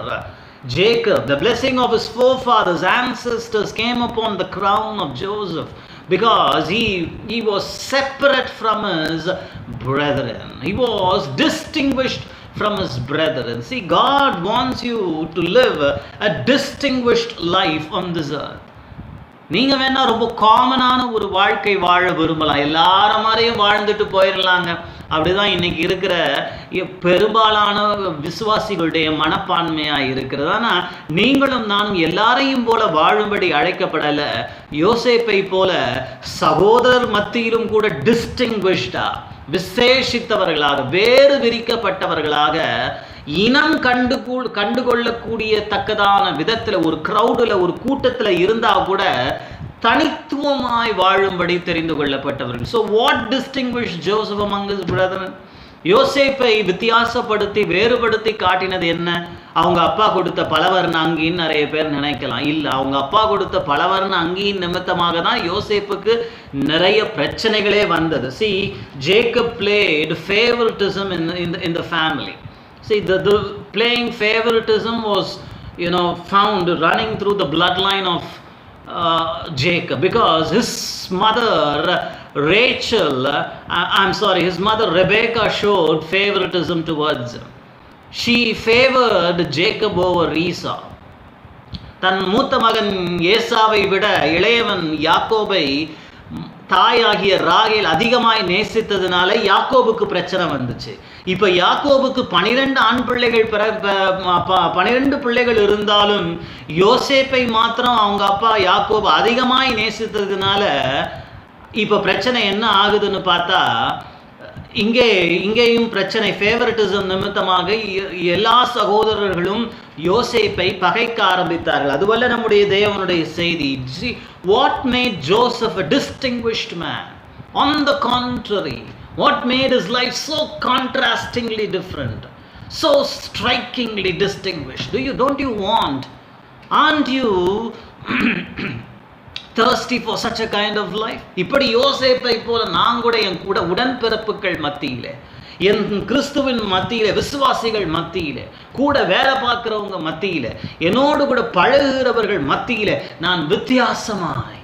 Jacob, the blessing of his forefathers, ancestors came upon the crown of Joseph because he was separate from his brethren. He was distinguished from his brethren. See, God wants you to live a distinguished life on this earth. நீங்க வேணா ரொம்ப காமனான ஒரு வாழ்க்கை வாழ விரும்பலாம், எல்லாரும் மாதிரியும் வாழ்ந்துட்டு போயிடலாங்க. அப்படிதான் இன்னைக்கு இருக்கிற பெரும்பாலான விசுவாசிகளுடைய மனப்பான்மையா இருக்கிறது. ஆனா நீங்களும் நானும் எல்லாரையும் போல வாழும்படி அழைக்கப்படல. யோசேப்பை போல சகோதரர் மத்தியிலும் கூட டிஸ்டிங்விஷ்டா, விசேஷித்தவர்களாக, வேறு விரிக்கப்பட்டவர்களாக, இனம் கண்டுகொள்ளக்கூடிய தக்கதான விதத்துல ஒரு கிரௌடுல, ஒரு கூட்டத்துல இருந்தா கூட தனித்துவமாய் வாழும்படி தெரிந்து கொள்ளப்பட்டவர்கள். So what distinguished Joseph among his brethren? யோசேப்பை வித்தியாசப்படுத்தி வேறுபடுத்தி காட்டினது என்ன? அவங்க அப்பா கொடுத்த பலவர்ண அங்கின்னு நிறைய பேர் நினைக்கலாம். இல்ல, அவங்க அப்பா கொடுத்த பலவர்ண அங்கியின் நிமித்தமாக தான் யோசேப்புக்கு நிறைய பிரச்சனைகளே வந்தது. See, Jacob played favoritism in the family. See, the playing favoritism was, found running through the bloodline of Jacob, because his mother his mother Rebecca showed favoritism towards him. She favored Jacob over Esau. தன் மூத்த மகன் ஏசாவை விட இளையவன் யாக்கோபை தாயாகிய ராகேல் அதிகமாய் நேசித்ததுனால யாக்கோபுக்கு பிரச்சனை வந்துச்சு. இப்ப யாக்கோபுக்கு 12 ஆண் பிள்ளைகள் 12 பிள்ளைகள் இருந்தாலும் யோசேப்பை மாத்திரம் அவங்க அப்பா யாக்கோபு அதிகமாய் நேசித்ததுனால இப்ப பிரச்சனை என்ன ஆகுதுன்னு பார்த்தா, இங்கேயும் பிரச்சனை. ஃபேவரட்டிசம் நிமித்தமாக எல்லா சகோதரர்களும் யோசேப்பை பகைக்க ஆரம்பித்தார்கள். அதுவல்ல நம்முடைய தேவனுடைய செய்தி. What made Joseph a distinguished man? On the contrary, what made his life so contrastingly different, so strikingly distinguished? Don't you want? Aren't you thirsty for such a kind of life? இப்படி யோசேப்பை போல நான் கூட என் கூட உடன்பிறப்புகள் மத்தியிலே, என் கிறிஸ்துவின் மத்தியிலே, விசுவாசிகள் மத்தியிலே, கூட வேலை பார்க்கிறவங்க மத்தியிலே, என்னோடு கூட பழகுகிறவர்கள் மத்தியிலே நான் வித்தியாசமாய்,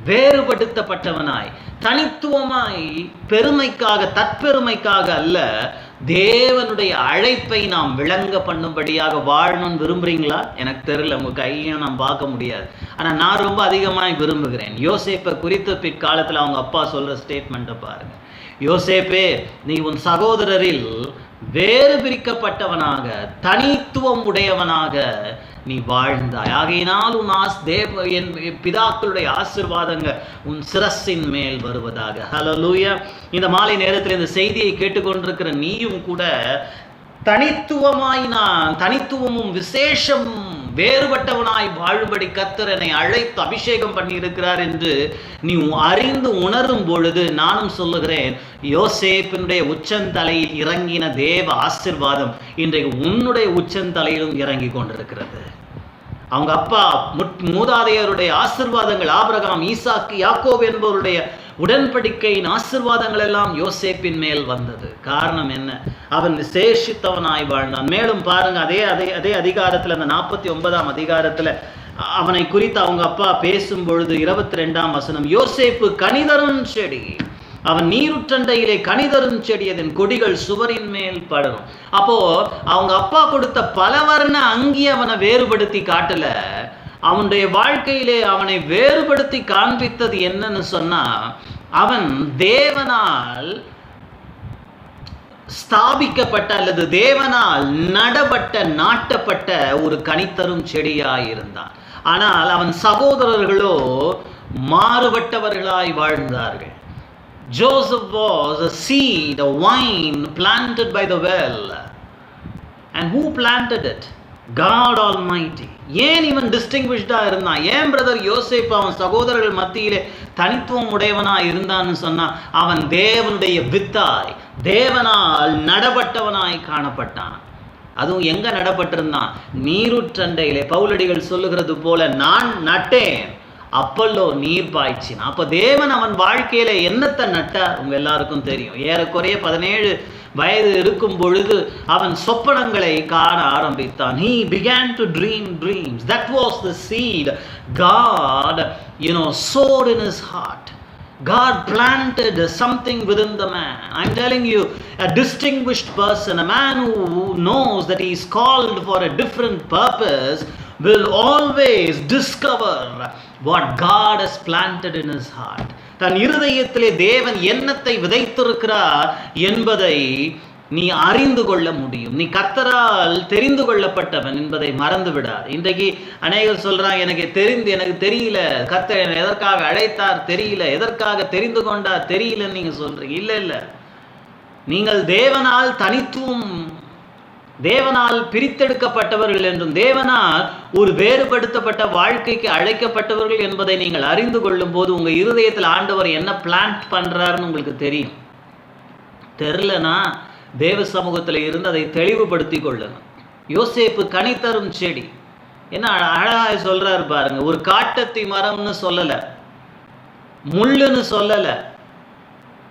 வேறுபடுத்தப்பட்டவனாய், தனித்துவமாய், பெருமைக்காக, தற்பெருமைக்காக அல்ல, தேவனுடைய அழைப்பை நாம் விளங்க பண்ணும்படியாக வாழணும்னு விரும்புறீங்களா? எனக்கு தெரியல, உங்க கையை நான் பார்க்க முடியாது. ஆனா நான் ரொம்ப அதிகமாக விரும்புகிறேன். யோசேப்பை குறித்து பிற்காலத்தில் அவங்க அப்பா சொல்ற ஸ்டேட்மெண்ட்டை பாருங்க. யோசேப்பே, நீ உன் சகோதரரில் வேறு பிரிக்கப்பட்டவனாக, தனித்துவம் உடையவனாக நீ வாழ்ந்தாய். ஆகையினால் உன் என் பிதாக்களுடைய ஆசீர்வாதங்கள் உன் சிரசின் மேல் வருவதாக. ஹல்லேலூயா. இந்த மாலை நேரத்தில் இந்த செய்தியை கேட்டுக்கொண்டிருக்கிற நீயும் கூட தனித்துவமும் விசேஷமும் வேறுபட்டவனாய் வாழும்படி கர்த்தர் என்னை அழைத்து அபிஷேகம் பண்ணி இருக்கிறார் என்று நீ அறிந்து உணரும் பொழுது, நானும் சொல்லுகிறேன், யோசேப்பினுடைய உச்சந்தலையில் இறங்கின தேவ ஆசீர்வாதம் இன்றைக்கு உன்னுடைய உச்சந்தலையிலும் இறங்கி கொண்டிருக்கிறது. அவங்க அப்பா மூதாதையருடைய ஆசீர்வாதங்கள், ஆபிரகாம், ஈசாக்கு, யாக்கோபு என்பவருடைய உடன்படிக்கையின் ஆசீர்வாதங்கள் எல்லாம் யோசேப்பின் மேல் வந்தது. காரணம் என்ன? அவன் விசேஷித்தவனாய் வாழ்ந்தான். மேலும் பாருங்க, அதே அதிகாரத்தில், அந்த 49ஆம் அதிகாரத்தில் அவனை குறித்து அவங்க அப்பா பேசும் பொழுது 22ஆம் வசனம், யோசேப்பு கனிதரும் செடி, அவன் நீருற்றண்டையிலே கனிதரும் செடி, அதன் கொடிகள் சுவரின் மேல் படரும். அப்போ அவங்க அப்பா கொடுத்த பலவர்ண அங்கி அவனை வேறுபடுத்தி காட்டல. அவனுடைய வாழ்க்கையிலே அவனை வேறுபடுத்தி காண்பித்தது என்னன்னு சொன்னா, அவன் தேவனால் ஸ்தாபிக்கப்பட்ட அல்லது தேவனால் நாட்டப்பட்ட ஒரு கனித்தரும் செடியாயிருந்தான். ஆனால் அவன் சகோதரர்களோ மாறுபட்டவர்களாய் வாழ்ந்தார்கள். Joseph was a seed, a vine planted by the well. And who planted it? God Almighty. ஏன் இவன் டிஸ்டிங்விஷ்டா இருந்தான்? ஏன் பிரதர் யோசேப் அவன் சகோதரர்கள் மத்தியிலே தனித்துவம் உடையவனாய் இருந்தான்னு சொன்னா, அவன் தேவனுடைய வித்தாய், தேவனால் நடப்பட்டவனாய் காணப்பட்டான். அதுவும் எங்க நடப்பட்டிருந்தான்? நீருற்றண்டையிலே. பவுலடிகள் சொல்லுகிறது போல, நான் நட்டேன், அப்பல்லோ நீர் பாய்ச்சினான். அப்ப தேவன் அவன் வாழ்க்கையில என்னத்தை நட்டார்? உங்க எல்லாருக்கும் தெரியும். ஏறக்குறைய 17 வயது இருக்கும் பொழுது அவன் சொப்பனங்களை காண ஆரம்பித்தான். He began to dream dreams. That was the seed God, sowed in his heart. God planted something within the man. I'm telling you, a distinguished person, a man who knows that he is called for a different purpose, will always discover what God has planted in his heart. தன் இருதயத்திலே தேவன் என்னத்தை விதைத்திருக்கிறார் என்பதை நீ அறிந்து கொள்ள முடியும். நீ கர்த்தரால் தெரிந்து கொள்ளப்பட்டவன் என்பதை மறந்து விடாது. இன்றைக்கு அநேகர் சொல்றாங்க, எனக்கு தெரியல, கர்த்தர் எதற்காக அழைத்தார் தெரியல, எதற்காக தெரிந்து கொண்டார் தெரியலன்னு நீங்க சொல்றீங்க. இல்ல, நீங்கள் தேவனால் பிரித்தெடுக்கப்பட்டவர்கள் என்றும் தேவனால் ஒரு வேறுபடுத்தப்பட்ட வாழ்க்கைக்கு அழைக்கப்பட்டவர்கள் என்பதை நீங்கள் அறிந்து கொள்ளும் போது உங்க இருதயத்தில் ஆண்டவர் என்ன பிளான்ட் பண்றாருன்னு உங்களுக்கு தெரியும். தெரியலனா தேவ சமூகத்தில் இருந்து அதை தெளிவுபடுத்தி கொள்ளணும். யோசேப்பு கனித்தரும் செடி. என்ன அழகாக சொல்றாரு பாருங்க. ஒரு காட்டத்தி மரம்னு சொல்லல, முள்ளுன்னு சொல்லல,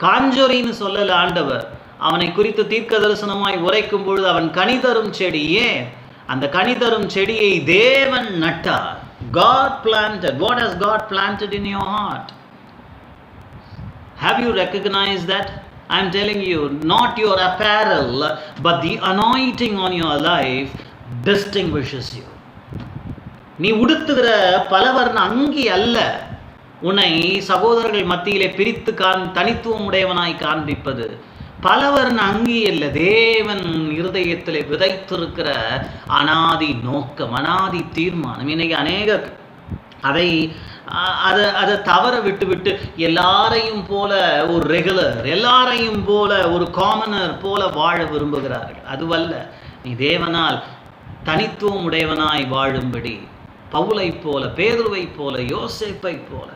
காஞ்சொரின்னு சொல்லல. ஆண்டவர் அவனை குறித்து தீர்க்க தரிசனமாய் உரைக்கும் பொழுது அவன் கனிதரும் செடி. ஏன்? அந்த கனிதரும் செடியை தேவன் நட்டார். God planted. What has God planted in your heart? Have you recognized that? I'm telling you, not your apparel, but the anointing on your life distinguishes you. நீ உடுத்துகிற பலவர்ண அங்கி அல்ல உன்னை சகோதரர்கள் மத்தியிலே பிரித்து தனித்துவம் உடையவனாய் காண்பிப்பது. பலவர்ண அங்கி அல்ல, தேவன் இருதயத்திலே விதைத்திருக்கிற அனாதி நோக்கம், அனாதி தீர்மானம். இன்னைக்கு அநேகர் அதை தவற விட்டு எல்லாரையும் போல ஒரு ரெகுலர், எல்லாரையும் போல ஒரு காமனர் போல வாழ விரும்புகிறார்கள். அதுவல்ல, நீ தேவனால் தனித்துவம் உடையவனாய் வாழும்படி பவுலை போல, பேதுருவை போல, யோசேப்பை போல.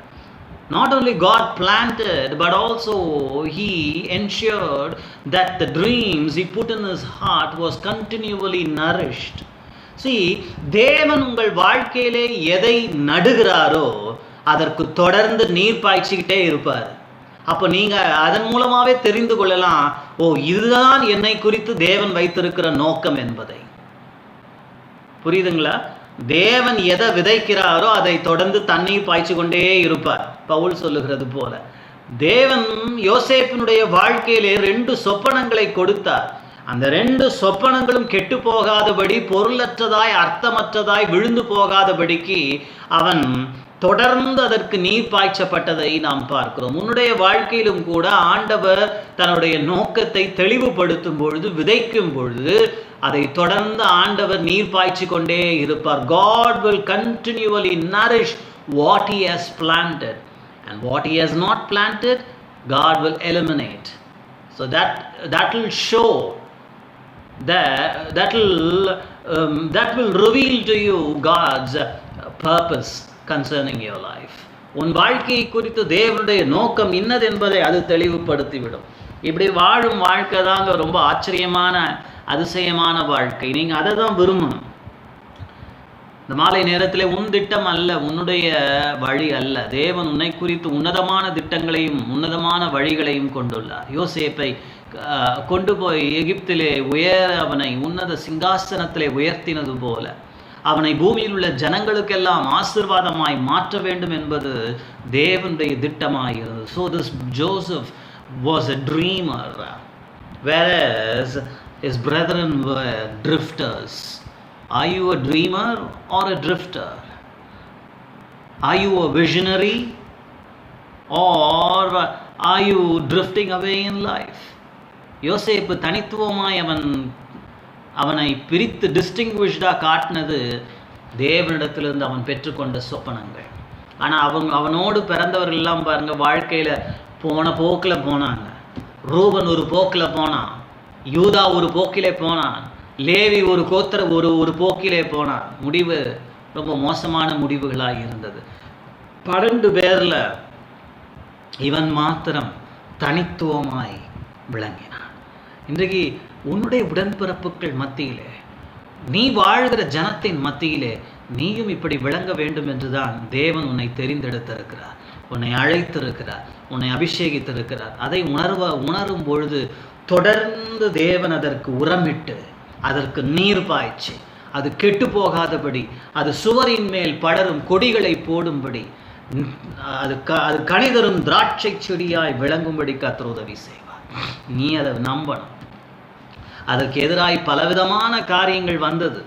Not only God planted, but also He ensured that the dreams He put in His heart was continually nourished. See, தேவன் உங்கள் வாழ்க்கையிலே எதை நடுகிறாரோ அதற்கு தொடர்ந்து நீர் பாய்ச்சிக்கிட்டே இருப்பார். அப்போ நீங்க அதன் மூலமாவே தெரிந்து கொள்ளலாம், இதுதான் என்னை குறித்து தேவன் வைத்திருக்கிற நோக்கம் என்பதை. புரியுதுங்களா? தேவன் எதை விதைக்கிறாரோ அதை தொடர்ந்து தண்ணீர் பாய்ச்சி கொண்டே இருப்பார். பவுல் சொல்லுகிறது போல தேவன் யோசேப்பினுடைய வாழ்க்கையிலே 2 சொப்பனங்களை கொடுத்தார். அந்த 2 சொப்பனங்களும் கெட்டு போகாதபடி, பொருளற்றதாய், அர்த்தமற்றதாய் விழுந்து போகாதபடிக்கு அவன் தொடர்ந்து அதற்கு நீர் பாய்ச்சப்பட்டதை நாம் பார்க்கிறோம். உன்னுடைய வாழ்க்கையிலும் கூட ஆண்டவர் தன்னுடைய நோக்கத்தை தெளிவுபடுத்தும் பொழுது, விதைக்கும் பொழுது அதை தொடர்ந்து ஆண்டவர் நீர் பாய்ச்சி கொண்டே இருப்பார். God will continually nourish what He has planted, and what He has not planted, God will eliminate. So that will show that will reveal to you God's purpose concerning your life. உன் வாழ்க்கையை குறித்து தேவனுடைய நோக்கம் இன்னது என்பதை அது தெளிவுபடுத்திவிடும். இப்படி வாழும் வாழ்க்கை தாங்க ரொம்ப ஆச்சரியமான, அதிசயமான வாழ்க்கை. நீங்க அதை தான் விரும்பணும். இந்த மாலை நேரத்தில் உன் திட்டம் அல்ல, உன்னுடைய வழி அல்ல. தேவன் உன்னை குறித்து உன்னதமான திட்டங்களையும் உன்னதமான வழிகளையும் கொண்டுள்ளார். யோசேப்பை கொண்டு போய் எகிப்திலே அவனை உன்னத சிங்காசனத்திலே உயர்த்தினது போல அவனை பூமியில் உள்ள ஜனங்களுக்கெல்லாம் ஆசீர்வாதமாய் மாற்ற வேண்டும் என்பது தேவனுடைய திட்டமாயிருந்தது. So this Joseph was a dreamer, whereas his brethren were drifters. Are you a dreamer or a drifter? Are you a visionary or are you drifting away in life? யோசேப்பு தனித்துவமாய் அவனை பிரித்து டிஸ்டிங்விஷ்டாக காட்டினது தேவனிடத்திலிருந்து அவன் பெற்றுக்கொண்ட சொப்பனங்கள். ஆனால் அவனோடு பிறந்தவர்கள் எல்லாம் பாருங்க, வாழ்க்கையில் போன போக்கில் போனாங்க. ரூபன் ஒரு போக்கில் போனான், யூதா ஒரு போக்கிலே போனான், லேவி ஒரு போக்கிலே போனான். முடிவு ரொம்ப மோசமான முடிவுகளாக இருந்தது. 12 பேரில் இவன் மாத்திரம் தனித்துவமாய் விளங்கினான். இன்றைக்கு உன்னுடைய உடன்பிறப்புகள் மத்தியிலே, நீ வாழ்கிற ஜனத்தின் மத்தியிலே நீயும் இப்படி விளங்க வேண்டும் என்றுதான் தேவன் உன்னை தெரிந்தெடுத்திருக்கிறார், உன்னை அழைத்திருக்கிறார், உன்னை அபிஷேகித்திருக்கிறார். அதை உணரும் பொழுது தொடர்ந்து தேவன் அதற்கு உரமிட்டு, அதற்கு நீர் பாய்ச்சி, அது கெட்டு போகாதபடி, அது சுவரின் மேல் படரும் கொடிகளை போடும்படி, அது கனிதரும் திராட்சை செடியாய் விளங்கும்படி கர்த்தர் உதவி செய்வார். நீ அதை நம்பணும். அதற்கு எதிராய் பலவிதமான காரியங்கள் வந்தது.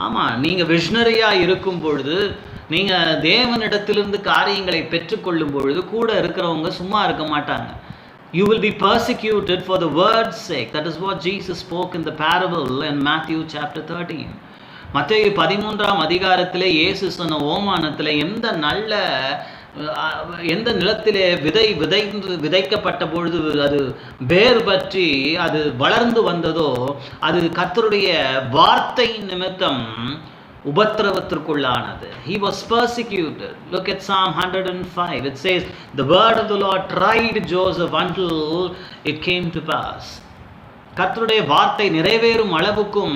ஆமாம், நீங்கள் விஷனரியாக இருக்கும் பொழுது, நீங்கள் தேவனிடத்திலிருந்து காரியங்களை பெற்றுக்கொள்ளும் பொழுது கூட இருக்கிறவங்க சும்மா இருக்க மாட்டாங்க. You will be persecuted for the word's sake. That is what Jesus spoke in the parable in Matthew chapter 13. மத்தேயு 13ஆம் அதிகாரத்திலே இயேசு சொன்ன ஓமானத்தில் எந்த நிலத்திலே விதைக்கப்பட்ட பொழுது அது வேர் பற்றி அது வளர்ந்து வந்ததோ, அது கர்த்தருடைய வார்த்தை நிமித்தம் உபத்திரவத்திற்குள்ளானது. He was persecuted. Look at Psalm 105. It says, the word of the Lord tried Joseph until it came to pass. கர்த்தருடைய வார்த்தை நிறைவேறும் அளவுக்கும்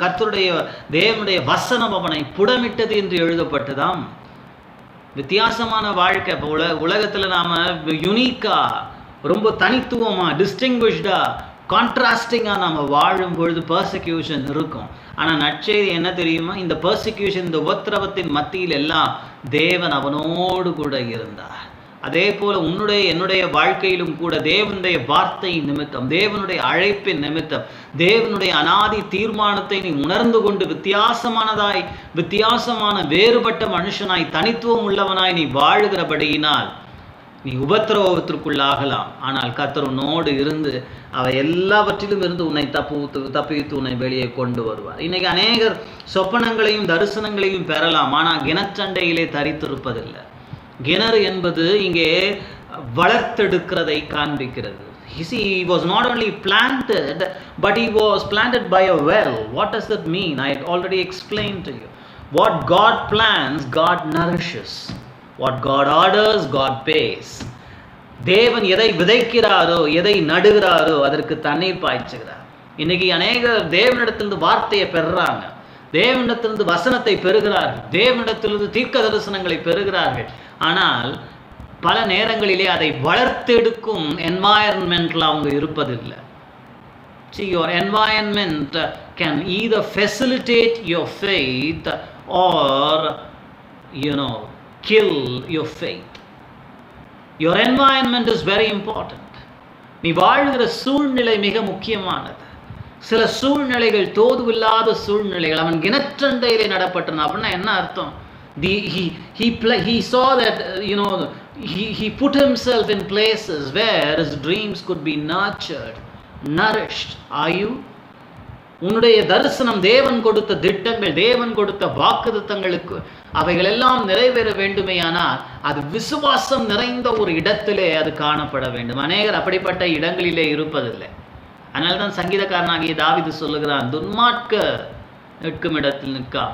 கர்த்தருடைய தேவனுடைய வசனம் அவனை புடமிட்டது என்று எழுதப்பட்டதாம். வித்தியாசமான வாழ்க்கை. இப்போ உலகத்தில் நாம் யுனிக்காக, ரொம்ப தனித்துவமாக, டிஸ்டிங்விஷ்டாக, கான்ட்ராஸ்டிங்காக நம்ம வாழும் பொழுது பர்சிக்யூஷன் இருக்கும். ஆனால் நற்செய்தி என்ன தெரியுமா? இந்த பர்சிக்யூஷன், இந்த உபத்திரவத்தின் மத்தியில் எல்லாம் தேவன் அவனோடு கூட இருந்தார். அதே போல் என்னுடைய வாழ்க்கையிலும் கூட தேவனுடைய வார்த்தை நிமித்தம், தேவனுடைய அழைப்பின் நிமித்தம், தேவனுடைய அனாதி தீர்மானத்தை நீ உணர்ந்து கொண்டு வித்தியாசமான வேறுபட்ட மனுஷனாய், தனித்துவம் உள்ளவனாய் நீ வாழுகிறபடியினால் நீ உபத்திரவத்திற்குள்ளாகலாம். ஆனால் கர்த்தர் உன்னோடு இருந்து அவை எல்லாவற்றிலும் இருந்து உன்னை தப்பித்து உன்னை வெளியே கொண்டு வருவார். இன்னைக்கு அநேகர் சொப்பனங்களையும் தரிசனங்களையும் பெறலாம், ஆனால் கிணச்சண்டையிலே தரித்திருப்பதில்லை. கிணறு என்பது இங்கே வளர்த்தெடுக்கிறதை காண்பிக்கிறது. He was not only planted, but he was planted by a well. What does that mean? I already explained to you. What God plants, God nourishes. What God orders, God pays. தேவன் எதை விதைக்கிறாரோ, எதை நடுகிறாரோ அதற்கு தண்ணீர் பாய்ச்சுகிறார். இன்னைக்கு அநேகர் தேவனிடத்திலிருந்து வார்த்தையை பெறுறாங்க, தேவனிடத்திலிருந்து வசனத்தை பெறுகிறார்கள், தேவனிடத்திலிருந்து தீர்க்க தரிசனங்களை பெறுகிறார்கள். ஆனால் பல நேரங்களிலே அதை வளர்த்தெடுக்கும் என்வாயன்மெண்ட்டில் அவங்க இருப்பதில்லை. See, your environment can either facilitate your faith or, kill your faith. Your environment is very important. நீ வாழ்கிற சூழ்நிலை மிக முக்கியமானது. சில சூழ்நிலைகள் தோதுவில்லாத சூழ்நிலைகள். அவன் கிணற்றண்டையிலே நடப்பட்டான் அப்படின்னா என்ன அர்த்தம்? He saw that he put himself in places where his dreams could be nourished. Are you? உன்னுடைய தரிசனம், தேவன் கொடுத்த திட்டங்கள், தேவன் கொடுத்த வாக்குத்தத்தங்களுக்கு அவைகள் எல்லாம் நிறைவேற வேண்டுமேயானால் அது விசுவாசம் நிறைந்த ஒரு இடத்திலே அது காணப்பட வேண்டும். அநேகர் அப்படிப்பட்ட இடங்களிலே இருப்பதில்லை. அதனால்தான் சங்கீதக்காரனாகிய தாவீது சொல்லுகிறான், துன்மார்க்க நிற்கும் இடத்தில் நிற்காம,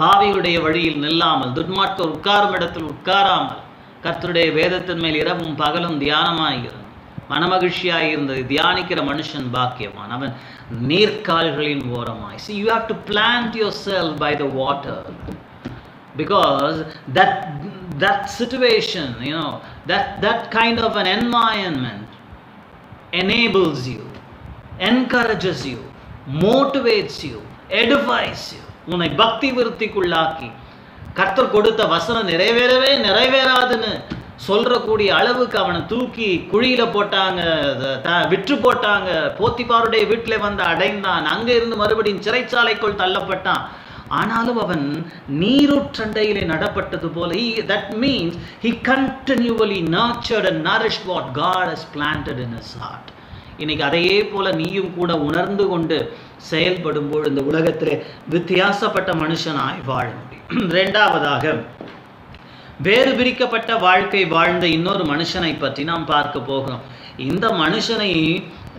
பாவிகளுடைய வழியில் நில்லாமல், துன்மார்க்க உட்காரும் இடத்தில் உட்காராமல், கர்த்தருடைய வேதத்தின் மேல் இரவும் பகலும் தியானமாகிறது, மனமகிழ்ச்சியாக இருந்தது தியானிக்கிற மனுஷன் பாக்கியவான், அவன் நீர்க்கால்களின் ஓரமாய். See, you have to plant yourself by the water, because that situation, that kind of an environment enables you, encourages you, motivates you, edifies you. உன்னை பக்தி விருத்திக்குள்ளாக்கி கர்த்தர் கொடுத்த வசனம் நிறைவேறாதுன்னு சொல்றக்கூடிய அளவுக்கு அவனை தூக்கி குழியில போட்டாங்க, விற்று போட்டாங்க. போத்திபாருடைய வீட்டில் வந்து அடைந்தான், அங்கே இருந்து மறுபடியும் சிறைச்சாலைக்குள் தள்ளப்பட்டான். ஆனாலும் அவன் நீரூற்றண்டையிலே நடப்பட்டது போல, that means he continually nurtured and nourished what God has planted in his heart. இன்னைக்கு அதையே போல நீயும் கூட உணர்ந்து கொண்டு செயல்படும்போது இந்த உலகத்திலே வித்தியாசப்பட்ட மனுஷனாய் வாழ முடியும். இரண்டாவதாக, வேறு பிரிக்கப்பட்ட வாழ்க்கை வாழ்ந்த இன்னொரு மனுஷனை பற்றி நாம் பார்க்க போகிறோம். இந்த மனுஷனை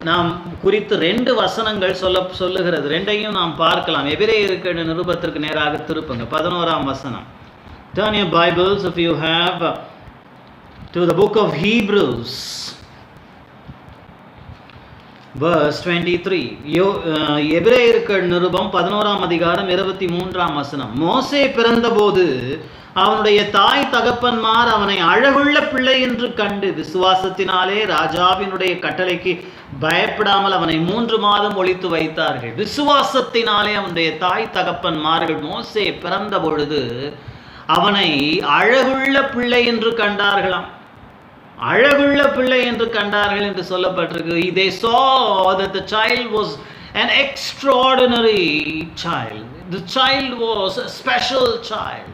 நாம் குறித்து 2 வசனங்கள் சொல்லுகிறது. 2ஐயும் நாம் பார்க்கலாம். எபிரேயருக்கு நிருபத்திற்கு நேராக திருப்புங்க. 11ஆம் வசனம். Turn your Bibles if you have to the book of Hebrews, verse 23. எபிரேயருக்கு நிருபம் 11ஆம் அதிகாரம் 23ஆம் வசனம். மோசே பிறந்தபோது அவனுடைய தாய் தகப்பன்மார் அவனை அழகுள்ள பிள்ளை என்று கண்டு விசுவாசத்தினாலே ராஜாவினுடைய கட்டளைக்கு பயப்படாமல் அவனை 3 மாதம் ஒளித்து வைத்தார்கள். விசுவாசத்தினாலே அவனுடைய தாய் தகப்பன்மார்கள் மோசே பிறந்த பொழுது அவனை அழகுள்ள பிள்ளை என்று கண்டார்களாம். அழகுள்ள பிள்ளை என்று கண்டார்கள் என்று சொல்லப்பட்டிருக்கு. They saw that the child was an extraordinary child. The child was a special child.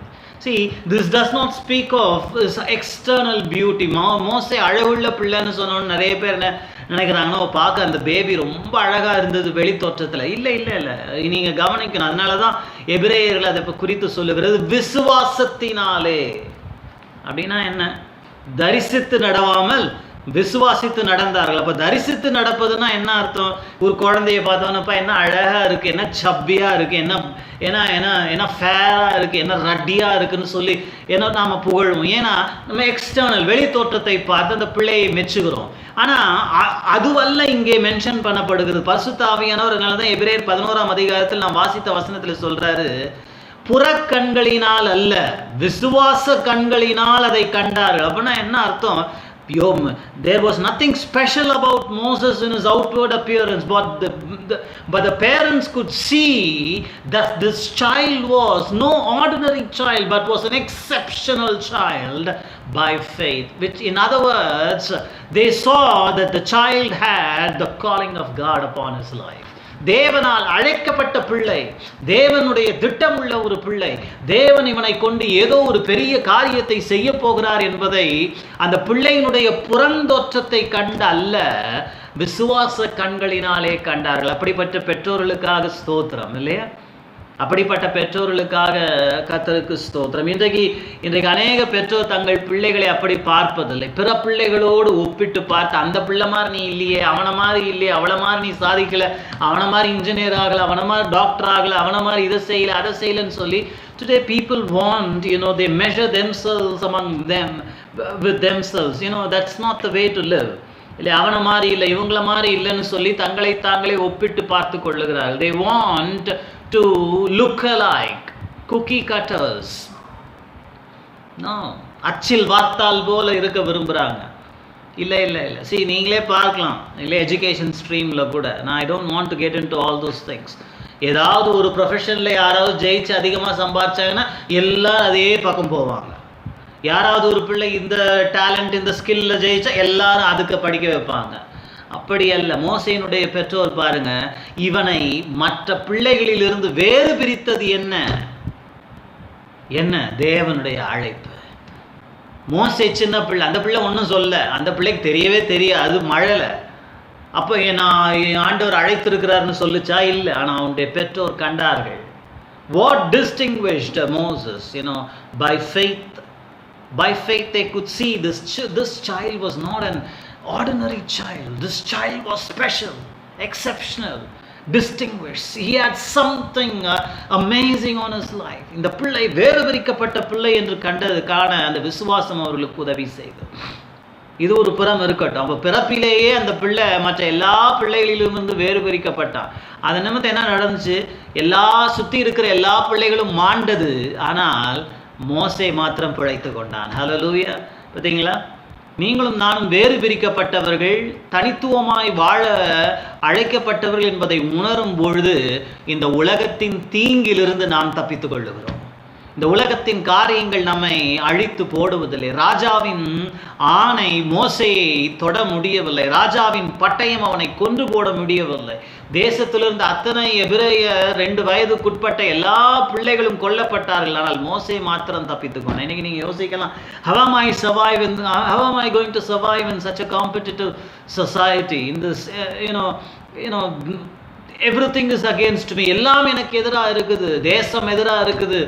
See, this does not speak of his external beauty. மோசே அழகுள்ள பிள்ளைன்னு சொன்னோன்னு நிறைய பேர் என்ன நினைக்கிறாங்கன்னா, பார்க்க அந்த பேபி ரொம்ப அழகா இருந்தது வெளி தோற்றத்தில். இல்லை இல்லை இல்லை, நீங்க கவனிக்கணும். அதனால தான் எபிரேயர்கள் அதை குறித்து சொல்லுகிறது விசுவாசத்தினாலே. அப்படின்னா என்ன? தரிசித்து நடவாமல் விசுவாசித்து நடந்தார்கள். அப்ப தரிசித்து நடப்பதுன்னா என்ன அர்த்தம்? ஒரு குழந்தைய பார்த்தோன்னப்பா என்ன அழகா இருக்கு, என்ன சப்பியா இருக்கு, என்ன ஃபேரா இருக்கு, என்ன ரட்டியா இருக்குன்னு சொல்லி என்ன நாம புகழுவோம். ஏன்னா நம்ம எக்ஸ்டர்னல் வெளி தோற்றத்தை பார்த்து அந்த பிள்ளையை மெச்சுகிறோம். ஆனா அதுவல்ல இங்கே மென்ஷன் பண்ணப்படுகிறது. பரிசுத்த ஆவியானவர். அதனாலதான் எபிரேயர் 11ஆம் அதிகாரத்தில் நாம் வாசித்த வசனத்தில் சொல்றாரு, புறக்கண்களினால் அல்ல விசுவாச கண்களினால் அதை கண்டார்கள். அப்படின்னா என்ன அர்த்தம்? There was nothing special about Moses in his outward appearance, but the parents could see that this child was no ordinary child, but was an exceptional child by faith. Which, in other words, they saw that the child had the calling of God upon his life. தேவனால் அழைக்கப்பட்ட பிள்ளை, தேவனுடைய திட்டம் உள்ள ஒரு பிள்ளை, தேவன் இவனை கொண்டு ஏதோ ஒரு பெரிய காரியத்தை செய்ய போகிறார் என்பதை அந்த பிள்ளையினுடைய புறந்தோற்றத்தை கண்டு அல்ல, விசுவாச கண்களினாலே கண்டார்கள். அப்படிப்பட்ட பெற்றோர்களுக்காக ஸ்தோத்திரம் இல்லையா? அப்படிப்பட்ட பெற்றோர்களுக்காக கர்த்தருக்கு ஸ்தோத்திரம். இன்றைக்கு அநேக பெற்றோர் தங்கள் பிள்ளைகளை அப்படி பார்ப்பதில்லை. பிற பிள்ளைகளோடு ஒப்பிட்டு பார்த்து, அந்த பிள்ளை மாதிரி நீ இல்லையே, அவனை மாதிரி இல்லையே, அவளை மாதிரி நீ சாதிக்கல, அவனை மாதிரி இன்ஜினியர் ஆகலை, அவனை மாதிரி டாக்டர் ஆகலை, அவனை மாதிரி இதை செய்யலை அதை செய்யலைன்னு சொல்லி today people want, they measure themselves among them with themselves. That's not the way to live. இல்லை அவனை மாதிரி இல்லை, இவங்கள மாதிரி இல்லைன்னு சொல்லி தங்களை தாங்களே ஒப்பிட்டு பார்த்து கொள்ளுகிறார்கள். They want to look alike, cookie cutters. No, அச்சில் வார்த்தால் போல இருக்க விரும்புகிறாங்க. இல்லை இல்லை இல்லை. See, நீங்களே பார்க்கலாம் இல்லை எஜுகேஷன் ஸ்ட்ரீமில் கூட. நான் I don't want to get into all those things. ஏதாவது ஒரு ப்ரொஃபஷனில் யாராவது ஜெயிச்சு அதிகமாக சம்பாதிச்சாங்கன்னா எல்லாரும் அதே பக்கம் போவாங்க. யாராவது ஒரு பிள்ளை இந்த டேலண்ட் இந்த ஸ்கில்ல ஜெயிச்சா எல்லாரும் அதுக்கு படிக்க வைப்பாங்க. அப்படி அல்ல. மோசேயினுடைய பெற்றோர் பாருங்க, இவனை மற்ற பிள்ளைகளிலிருந்து வேறு பிரித்தது என்ன? தேவனுடைய அழைப்பு. மோசே சின்ன பிள்ளை, அந்த பிள்ளை ஒன்றும் சொல்ல, அந்த பிள்ளைக்கு தெரியவே தெரியாது, மழல. அப்போ நான் ஆண்டவர் அழைத்திருக்கிறார்னு சொல்லிச்சா? இல்லை. ஆனால் அவனுடைய பெற்றோர் கண்டார்கள். What distinguished Moses? By faith they could see this child was not an ordinary child. This child was special, exceptional, distinguished. He had something amazing on his life. இந்த பிள்ளை வேறு பிரிக்கப்பட்ட பிள்ளை என்று கண்டதுக்கான அந்த விசுவாசம் அவர்களுக்கு உதவி செய்தது. இது ஒரு புறம் இருக்கட்டும். அப்போ பிறப்பிலேயே அந்த பிள்ளை மற்ற எல்லா பிள்ளைகளிலுமிருந்து வேறு பிரிக்கப்பட்டான். அது நிமித்தம் என்ன நடந்துச்சு? சுற்றி இருக்கிற எல்லா பிள்ளைகளும் மாண்டது. ஆனால் மோசே மாத்திரம் பிழைத்து கொண்டான். ஹல்லேலூயா. பார்த்தீங்களா? நீங்களும் நானும் வேறு பிரிக்கப்பட்டவர்கள், தனித்துவமாய் வாழ அழைக்கப்பட்டவர்கள் என்பதை உணரும் பொழுது இந்த உலகத்தின் தீங்கிலிருந்து நாம் தப்பித்துக் கொள்ளுகிறோம். இந்த உலகத்தின் காரியங்கள் நம்மை அழித்து போடுவதில்லை. ராஜாவின் ஆணை மோசையை தொட முடியவில்லை. ராஜாவின் பட்டயம் அவனை கொன்று போட முடியவில்லை. தேசத்திலிருந்து அத்தனை எபிரேய 2 வயதுக்குட்பட்ட எல்லா பிள்ளைகளும் கொல்லப்பட்டார்கள். ஆனால் மோசே மாத்திரம் தப்பித்துக்கொண்டான். இன்னைக்கு நீங்க யோசிக்கலாம், how am I going to survive in such a competitive society, in this everything is against me. எல்லாம் எனக்கு எதிராக இருக்குது. தேசம் எதிராக இருக்குது,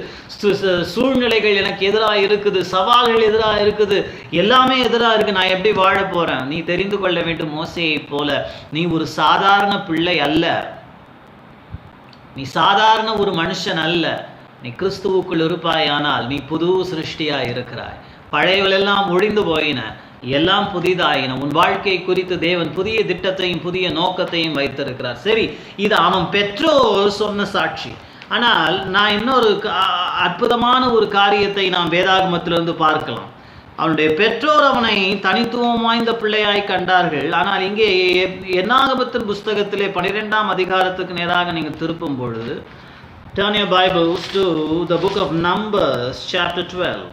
சூழ்நிலைகள் எனக்கு எதிராக இருக்குது, சவால்கள் எதிராக இருக்குது, எல்லாமே எதிராக இருக்கு. நான் எப்படி வாழ போறேன்? நீ தெரிந்து கொள்ள வேண்டும், மோசேயை போல நீ ஒரு சாதாரண பிள்ளை அல்ல, நீ சாதாரண ஒரு மனுஷன் அல்ல. நீ கிறிஸ்துவுக்குள் இருப்பாயானால் நீ புது சிருஷ்டியாய் இருக்கிறாய். பழையவள் எல்லாம் ஒழிந்து போயின, எல்லாம் புதிதாயின. உன் வாழ்க்கை குறித்து தேவன் புதிய திட்டத்தையும் புதிய நோக்கத்தையும் வைத்திருக்கிறார். சரி, இது அவன் பெற்றோர் சொன்ன சாட்சி. ஆனால் நான் இன்னொரு அற்புதமான ஒரு காரியத்தை நாம் வேதாகமத்திலிருந்து பார்க்கலாம். அவனுடைய பெற்றோர் அவனை தனித்துவம் வாய்ந்த பிள்ளையாய் கண்டார்கள். ஆனால் இங்கே என்னாகமத்தின் புஸ்தகத்திலே 12ஆம் அதிகாரத்துக்கு நேராக நீங்கள் திருப்பும் பொழுது, turn your Bibles to the book of Numbers chapter 12.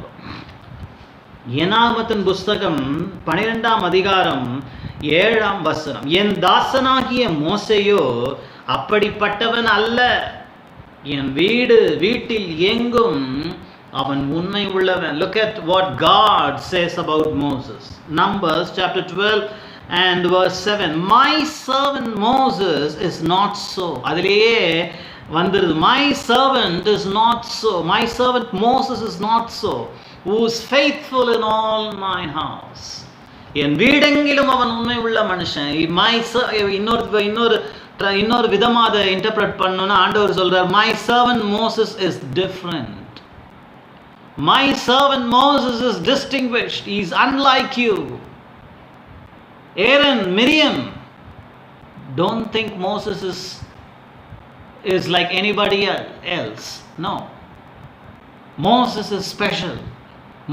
என்னாகமத்தின் புஸ்தகம் 12ஆம் அதிகாரம் 7ஆம் வசனம். என் தாசனாகிய மோசேயோ அப்படிப்பட்டவன் அல்ல, என் வீட்டில் எங்கும் அவன் உண்மை உள்ளவன். Look at what God says about Moses. Numbers chapter 12 and verse 7. My servant Moses is not so. அதிலேயே வந்துருது, my servant is not so, my servant Moses is not so, who is faithful in all my house. என் வீடெங்கிலும் அவன் உண்மை உள்ள மனுஷன். இன்னொரு விதமாக அதை interpret பண்ணணும்னா ஆண்டவர் சொல்றார், my servant Moses is different. My servant Moses is distinguished. He is unlike you. Aaron, Miriam, don't think Moses is like anybody else. No. Moses is special.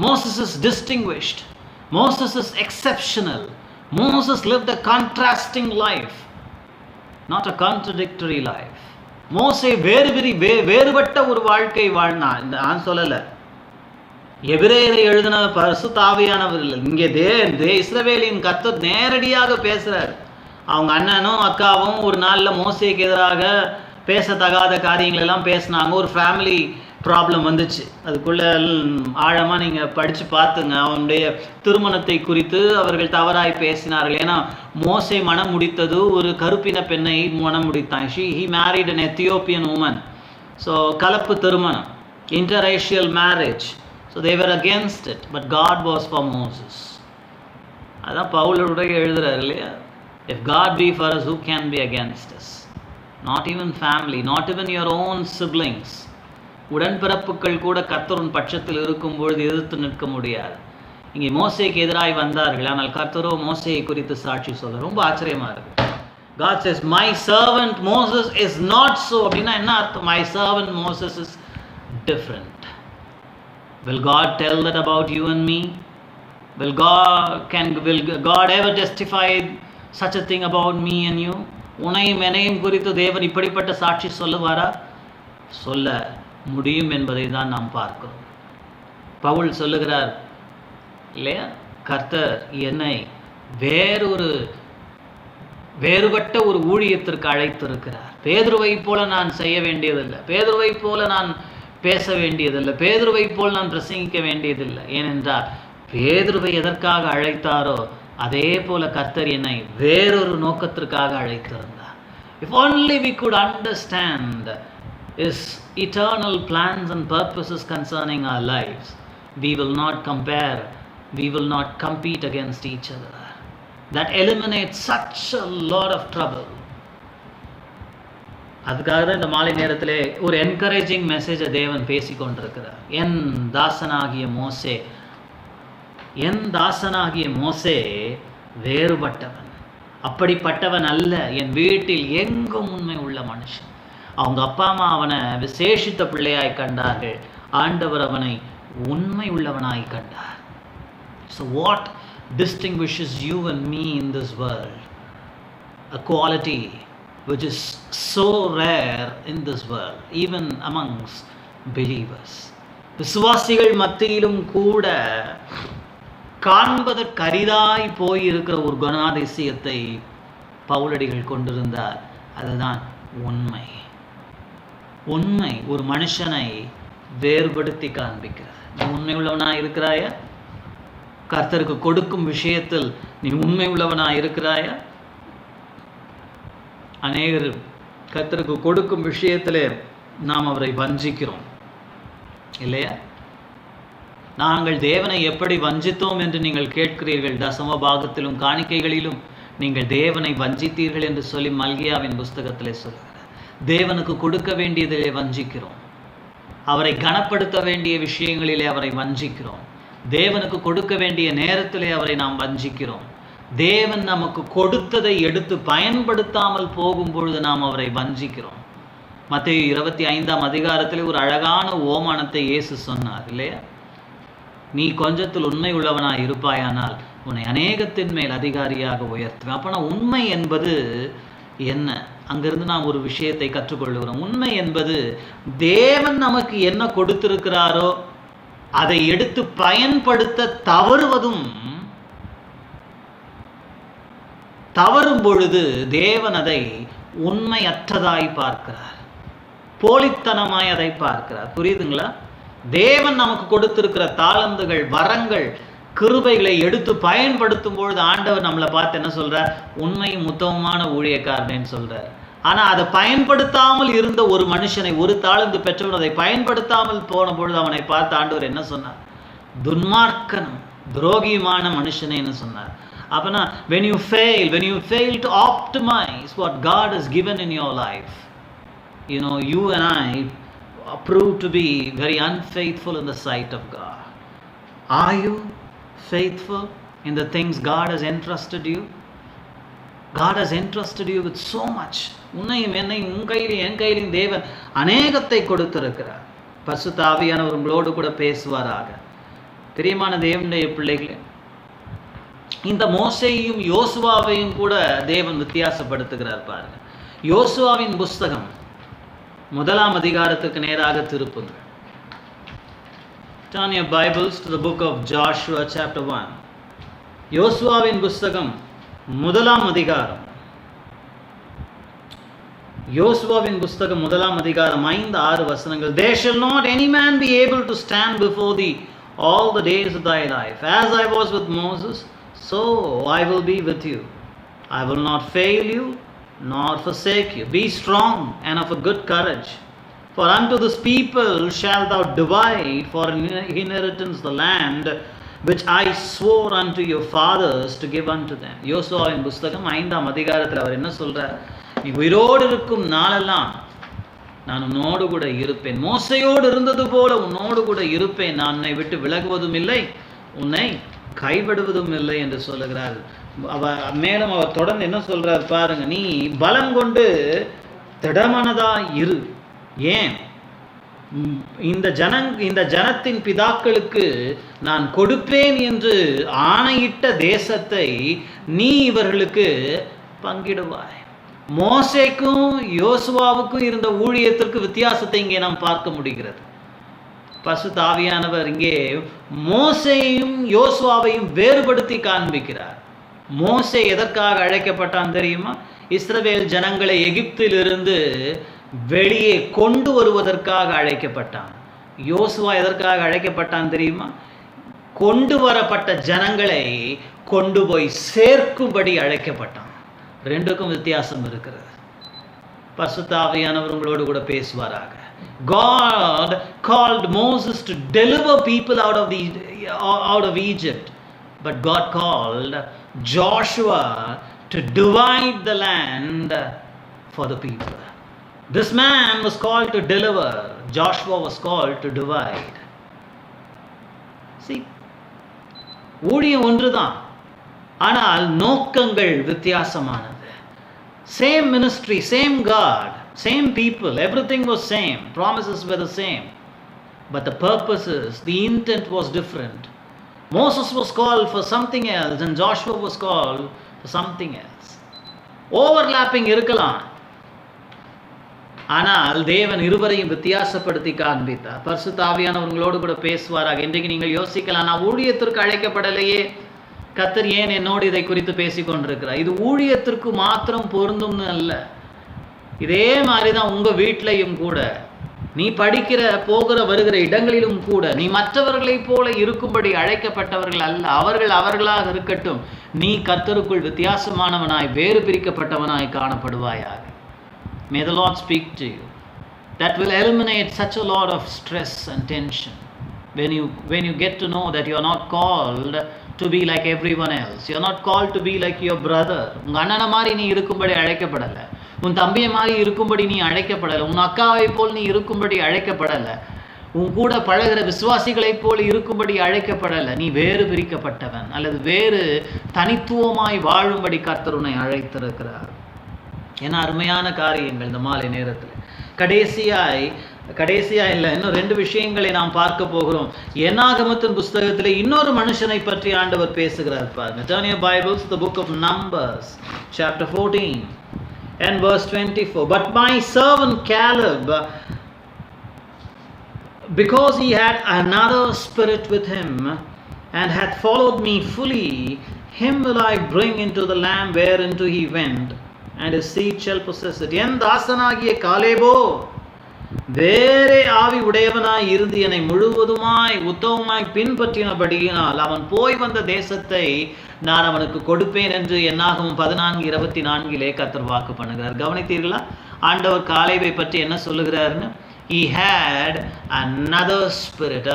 Moses is distinguished. Moses is exceptional. Moses lived a contrasting life, not a contradictory life. மோசே வேறுபட்ட ஒரு வாழ்க்கை வாழ்ந்தான். நான் சொல்லலை, எபிரேயரை எழுதின பரிசுத்த ஆவியானவர் இல்லை. இங்கே இஸ்ரவேலின் கர்த்தர் நேரடியாக பேசுறார். அவங்க அண்ணனும் அக்காவும் ஒரு நாளில் மோசேக்கு எதிராக பேசத்தகாத காரியங்கள் எல்லாம் பேசினாங்க. ஒரு ஃபேமிலி ப்ராப்ளம் வந்துச்சு. அதுக்குள்ளே ஆழமாக நீங்கள் படித்து பார்த்துங்க. அவனுடைய திருமணத்தை குறித்து அவர்கள் தவறாய் பேசினார்கள். ஏன்னா மோசே மனம் முடித்தது ஒரு கருப்பின பெண்ணை மனம் முடித்தான். he married an Ethiopian woman. So கலப்பு திருமணம், interracial marriage. So they were against it, but God was for Moses. அதான் பவுலுடைய எழுதுறாரு இல்லையா, if God be for us, who can be against us? Not even family, not even your own siblings. உடன்பிறப்புகள் கூட கர்த்தரின் பட்சத்தில் இருக்கும்பொழுது எதிர்த்து நிற்க முடியாது. இங்கே மோசேக்கு எதிராய் வந்தார்கள், ஆனால் கர்த்தரோ மோசேயை குறித்து சாட்சி சொல்ல ரொம்ப ஆச்சரியமா இருக்கு. God says, my servant Moses is not so. அப்படின்னா என்ன அர்த்தம்? My servant Moses is different. Will God tell that about you and me? Will God ever testify such a thing about me and you? உன்னையும் என்னையும் குறித்து தேவன் இப்படிப்பட்ட சாட்சி சொல்லுவாரா? சொல்ல முடியும் என்பதை தான் நாம் பார்க்கிறோம். பவுல் சொல்லுகிறார் இல்லையா, கர்த்தர் என்னை வேறுபட்ட ஒரு ஊழியத்திற்கு அழைத்திருக்கிறார். பேதுருவை போல நான் செய்ய வேண்டியதில்லை, பேதுருவை போல நான் பேச வேண்டியதில்லை, பேதுருவை போல் நான் பிரசங்கிக்க வேண்டியதில்லை. ஏனென்றால் பேதுருவை எதற்காக அழைத்தாரோ அதே போல கர்த்தர் என்னை வேறொரு நோக்கத்திற்காக அழைத்திருந்தார். If only we could understand His eternal plans and purposes concerning our lives, we will not compare, we will not compete against each other. That eliminates such a lot of trouble. அதுக்காக தான் இந்த மாலை நேரத்திலே ஒரு encouraging மெசேஜை தேவன் பேசி கொண்டிருக்கிறார். என் தாசனாகிய மோசே வேறுபட்டவன், அப்படிப்பட்டவன் அல்ல, என் வீட்டில் எங்கும் உண்மை உள்ள மனுஷன். அவங்க அப்பா அம்மா அவனை விசேஷித்த பிள்ளையாய் கண்டார்கள், ஆண்டவர் அவனை உண்மை உள்ளவனாய் கண்டார். So what distinguishes you and me in this world? A quality which is so rare in this world, even amongst believers. விசுவாசிகள் மத்தியிலும் கூட காண்பதற்கரிதாய் போயிருக்கிற ஒரு குணாதிசயத்தை பவுலடிகள் கொண்டிருந்தார். அதுதான் உண்மை. உண்மை ஒரு மனுஷனை வேறுபடுத்தி காண்பிக்கிறது. நீ உண்மை உள்ளவனாய் இருக்கிறாயா? கர்த்தருக்கு கொடுக்கும் விஷயத்தில் நீ உண்மை உள்ளவனாய் இருக்கிறாயா? அநேகர் கர்த்தருக்கு கொடுக்கும் விஷயத்திலே நாம் அவரை வஞ்சிக்கிறோம் இல்லையா? நாங்கள் தேவனை எப்படி வஞ்சித்தோம் என்று நீங்கள் கேட்கிறீர்கள். தசம பாகத்திலும் காணிக்கைகளிலும் நீங்கள் தேவனை வஞ்சித்தீர்கள் என்று சொல்லி மல்கியாவின் புஸ்தகத்திலே சொல்கிறார். தேவனுக்கு கொடுக்க வேண்டியதிலே வஞ்சிக்கிறோம். அவரை கனப்படுத்த வேண்டிய விஷயங்களிலே அவரை வஞ்சிக்கிறோம். தேவனுக்கு கொடுக்க வேண்டிய நேரத்திலே அவரை நாம் வஞ்சிக்கிறோம். தேவன் நமக்கு கொடுத்ததை எடுத்து பயன்படுத்தாமல் போகும் பொழுது நாம் அவரை வஞ்சிக்கிறோம். மத்தேயு 25ஆம் அதிகாரத்தில் ஒரு அழகான ஓமானத்தை இயேசு சொன்னார் இல்லையா? நீ கொஞ்சத்தில் உண்மை உள்ளவனாய் இருப்பாயானால் உன்னை அநேகத்தின் மேல் அதிகாரியாக உயர்த்துவேன். அப்போனா உண்மை என்பது என்ன? அங்கிருந்து நாம் ஒரு விஷயத்தை கற்றுக்கொள்கிறோம். உண்மை என்பது தேவன் நமக்கு என்ன கொடுத்திருக்கிறாரோ அதை எடுத்து பயன்படுத்த தவறும் பொழுது தேவன் அதை உண்மையற்றதாய் பார்க்கிறார், போலித்தனமாய் அதை பார்க்கிறார். புரியுதுங்களா? தேவன் நமக்கு கொடுத்திருக்கிற தாளந்துகள், வரங்கள், கிருபைகளை எடுத்து பயன்படுத்தும் பொழுது ஆண்டவர் நம்மளை பார்த்து என்ன சொல்றார்? உண்மையும் உத்தமமான ஊழியக்காரனேன்னு சொல்றார். ஆனால் அதை பயன்படுத்தாமல் இருந்த ஒரு மனுஷனை, ஒரு தாளந்து பெற்றவன் அதை பயன்படுத்தாமல் போன பொழுது அவனை பார்த்து ஆண்டவர் என்ன சொன்னார்? துன்மார்க்கனும் துரோகியுமான மனுஷனேன்னு சொன்னார். அப்பனா when you fail to optimize what God has given in your life, you and I prove to be very unfaithful in the sight of God. Are you faithful in the things God has entrusted you? God has entrusted you with so much. உன்னையும் என்னையும் உன் கையிலும் என் கையிலும் தேவன் அநேகத்தை கொடுத்திருக்கிறார். பரிசுத்த ஆவியானவர் உங்களோடு கூட பேசுவாராக. பிரியமான தேவனுடைய பிள்ளைகளே, இந்த மோசேயையும் யோசுவாவையும் கூட தேவன் வித்தியாசப்படுத்துகிறார் பாருங்க. யோசுவாவின் புஸ்தகம் 1ஆம் அதிகாரத்துக்கு நேராக திருப்புங்கள். Turn your Bibles to the book of Joshua chapter 1. யோசுவாவின் புஸ்தகம் 1ஆம் அதிகாரம். யோசுவாவின் புஸ்தகம் 1ஆம் அதிகாரம் 5-6 வசனங்கள். There shall not any man be able to stand before thee all the days of thy life. As I was with Moses, so I will be with you. I will not fail you nor forsake you. Be strong and of a good courage. For unto this people shalt thou divide for an inheritance the land which I swore unto your fathers to give unto them. யோசுவாவின் புஸ்தகம் 5ஆம் அதிகாரத்தில் அவர் என்ன சொல்றார்? நீ உயிரோடு இருக்கும் நாளெல்லாம் நான் உன்னோடு கூட இருப்பேன். மோசையோடு இருந்தது போல உன்னோடு கூட இருப்பேன். நான் உன்னை விட்டு விலகுவதும் இல்லை, உன்னை கைவிடுவதும் இல்லை என்று சொல்லுகிறார். மேலும் அவர் தொடர்ந்து என்ன சொல்றார் பாருங்க. நீ பலம் கொண்டு திடமனதா இரு. ஏன்? இந்த ஜனத்தின் பிதாக்களுக்கு நான் கொடுப்பேன் என்று ஆணையிட்ட தேசத்தை நீ இவர்களுக்கு பங்கிடுவாய். மோசேக்கும் யோசுவாவுக்கும் இருந்த ஊழியத்திற்கு வித்தியாசத்தை இங்கே நாம் பார்க்க முடிகிறது. பரிசுத்த ஆவியானவர் இங்கே மோசேயையும் யோசுவாவையும் வேறுபடுத்தி காண்பிக்கிறார். மோசே எதற்காக அழைக்கப்பட்டான் தெரியுமா? இஸ்ரவேல் ஜனங்களை எகிப்திலிருந்து வெளியே கொண்டு வருவதற்காக அழைக்கப்பட்டான். யோசுவா எதற்காக அழைக்கப்பட்டான் தெரியுமா? கொண்டு வரப்பட்ட ஜனங்களை கொண்டு போய் சேர்க்கும்படி அழைக்கப்பட்டான். ரெண்டுக்கும் வித்தியாசம் இருக்கிறது. பரிசுத்த ஆவியானவர் உங்களோடு கூட பேசுவாராக. God called Moses to deliver people out of Egypt, but God called Joshua to divide the land for the people. This man was called to deliver, Joshua was called to divide. See, ஊழியம் ஒன்றுதான், ஆனால் நோக்கங்கள் வித்தியாசமானது. Same ministry, same God, same people, everything was same, promises were the same, but the purposes, the intent was different. Moses was called for something else and Joshua was called for something else. Overlapping இருக்கலாம், ஆனால் தேவன் இருவரையும் வித்தியாசப்படுத்தி காண்பித்தார். பரிசுத்த ஆவியானவர்களோடு கூட பேசுவாராக. இன்றைக்கு நீங்கள் யோசிக்கலாம், நான் ஊழியத்திற்கு அழைக்கப்படலையே, கர்த்தர் ஏன் என்னோடு இதை குறித்து பேசி கொண்டிருக்கிறார்? இது ஊழியத்திற்கு மாத்திரம் பொருந்தும்னு அல்ல. இதே மாதிரிதான் உங்க வீட்டிலையும் கூட, நீ படிக்கிற போகிற வருகிற இடங்களிலும் கூட நீ மற்றவர்களைப் போல இருக்கும்படி அழைக்கப்பட்டவர்கள் அல்ல. அவர்கள் அவர்களாக இருக்கட்டும். நீ கர்த்தருக்குள் வித்தியாசமானவனாய் வேறு பிரிக்கப்பட்டவனாய் காணப்படுவாயாக. May the Lord speak to you. That will eliminate such a lot of stress and tension. When you get to know that you are not called to be like everyone else. You are not called to be like your brother. உங்க அண்ணனை மாதிரி நீ இருக்கும்படி அழைக்கப்படலை. உன் தம்பியை மாதிரி இருக்கும்படி நீ அழைக்கப்படலை. உன் அக்காவை போல் நீ இருக்கும்படி அழைக்கப்படலை. உன் கூட பழகிற விசுவாசிகளைப் போல் இருக்கும்படி அழைக்கப்படலை. நீ வேறு பிரிக்கப்பட்டவன் அல்லது வேறு தனித்துவமாய் வாழும்படி கர்த்தர் உன்னை அழைத்திருக்கிறார். ஏன்னா அருமையான காரியங்கள் இந்த மாலை நேரத்தில். கடைசியா இல்லை, இன்னும் 2 விஷயங்களை நாம் பார்க்க போகிறோம். என்னாகமத்தின் புஸ்தகத்தில் இன்னொரு மனுஷனை பற்றி ஆண்டவர் பேசுகிறார் பாருங்க. Turn your Bibles to the book of Numbers, chapter 14 and verse 24. But my servant Caleb, because he had another spirit with him and had followed me fully, him will I bring into the land whereinto he went, and his seed shall possess it. என் தாசனாகிய காலேபோ வேறே ஆவி உடையவனாய் இருந்து என்னை முழுவதுமாய் உத்தமமாய் பின்பற்றினபடியினால் அவன் போய் வந்த தேசத்தை நான் அவனுக்கு கொடுப்பேன் என்று என்னாகும் 14:24 கர்த்தர் வாக்கு பண்ணுகிறார். கவனித்தீர்களா? ஆண்டவர் காலேபை பற்றி என்ன சொல்லுகிறார்னு? He had another spirit.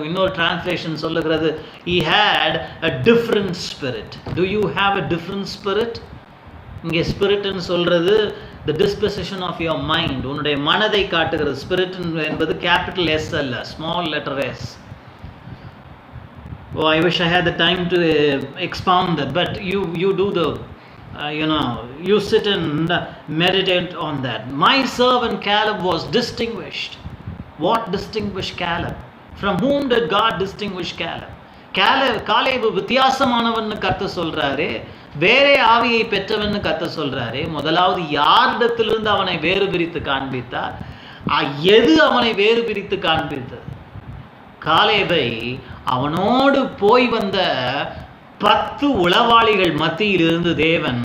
இன்னொரு டிரான்ஸ்லேஷன் சொல்லுகிறது, he had a different spirit. Do you have a different spirit? இங்கே ஸ்பிரிட்னு சொல்றது the disposition of your mind. உன்னுடைய மனதை காட்டுகிறது. ஸ்பிரிட் என்பது கேபிட்டல் எஸ் அல்ல, small letter S. Oh, I wish I had the time to expound that, but you do the you sit and meditate on that. My servant Caleb was distinguished. What distinguished Caleb? From whom did God distinguish Caleb? காலேபு வித்தியாசமானவன்னு கர்த்தர் சொல்றாரு. வேறே ஆவியை பெற்றவன்னு கர்த்தர் சொல்றாரு. முதலாவது யாரிடத்திலிருந்து அவனை வேறு பிரித்து காண்பித்தார்? எது அவனை வேறு பிரித்து காண்பித்தது? காலேபை அவனோடு போய் வந்த 10 உளவாளிகள் மத்தியிலிருந்து தேவன்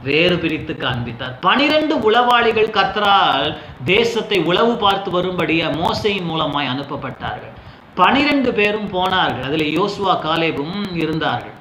வேறு பிரித்து காண்பித்தார். 12 உளவாளிகள் கர்த்தரால் தேசத்தை உளவு பார்த்து வரும்படிய மோசேயின் மூலமாய் அனுப்பப்பட்டார்கள். 12 பேரும் போனார்கள். அதில் யோசுவா காலேபும் இருந்தார்கள்.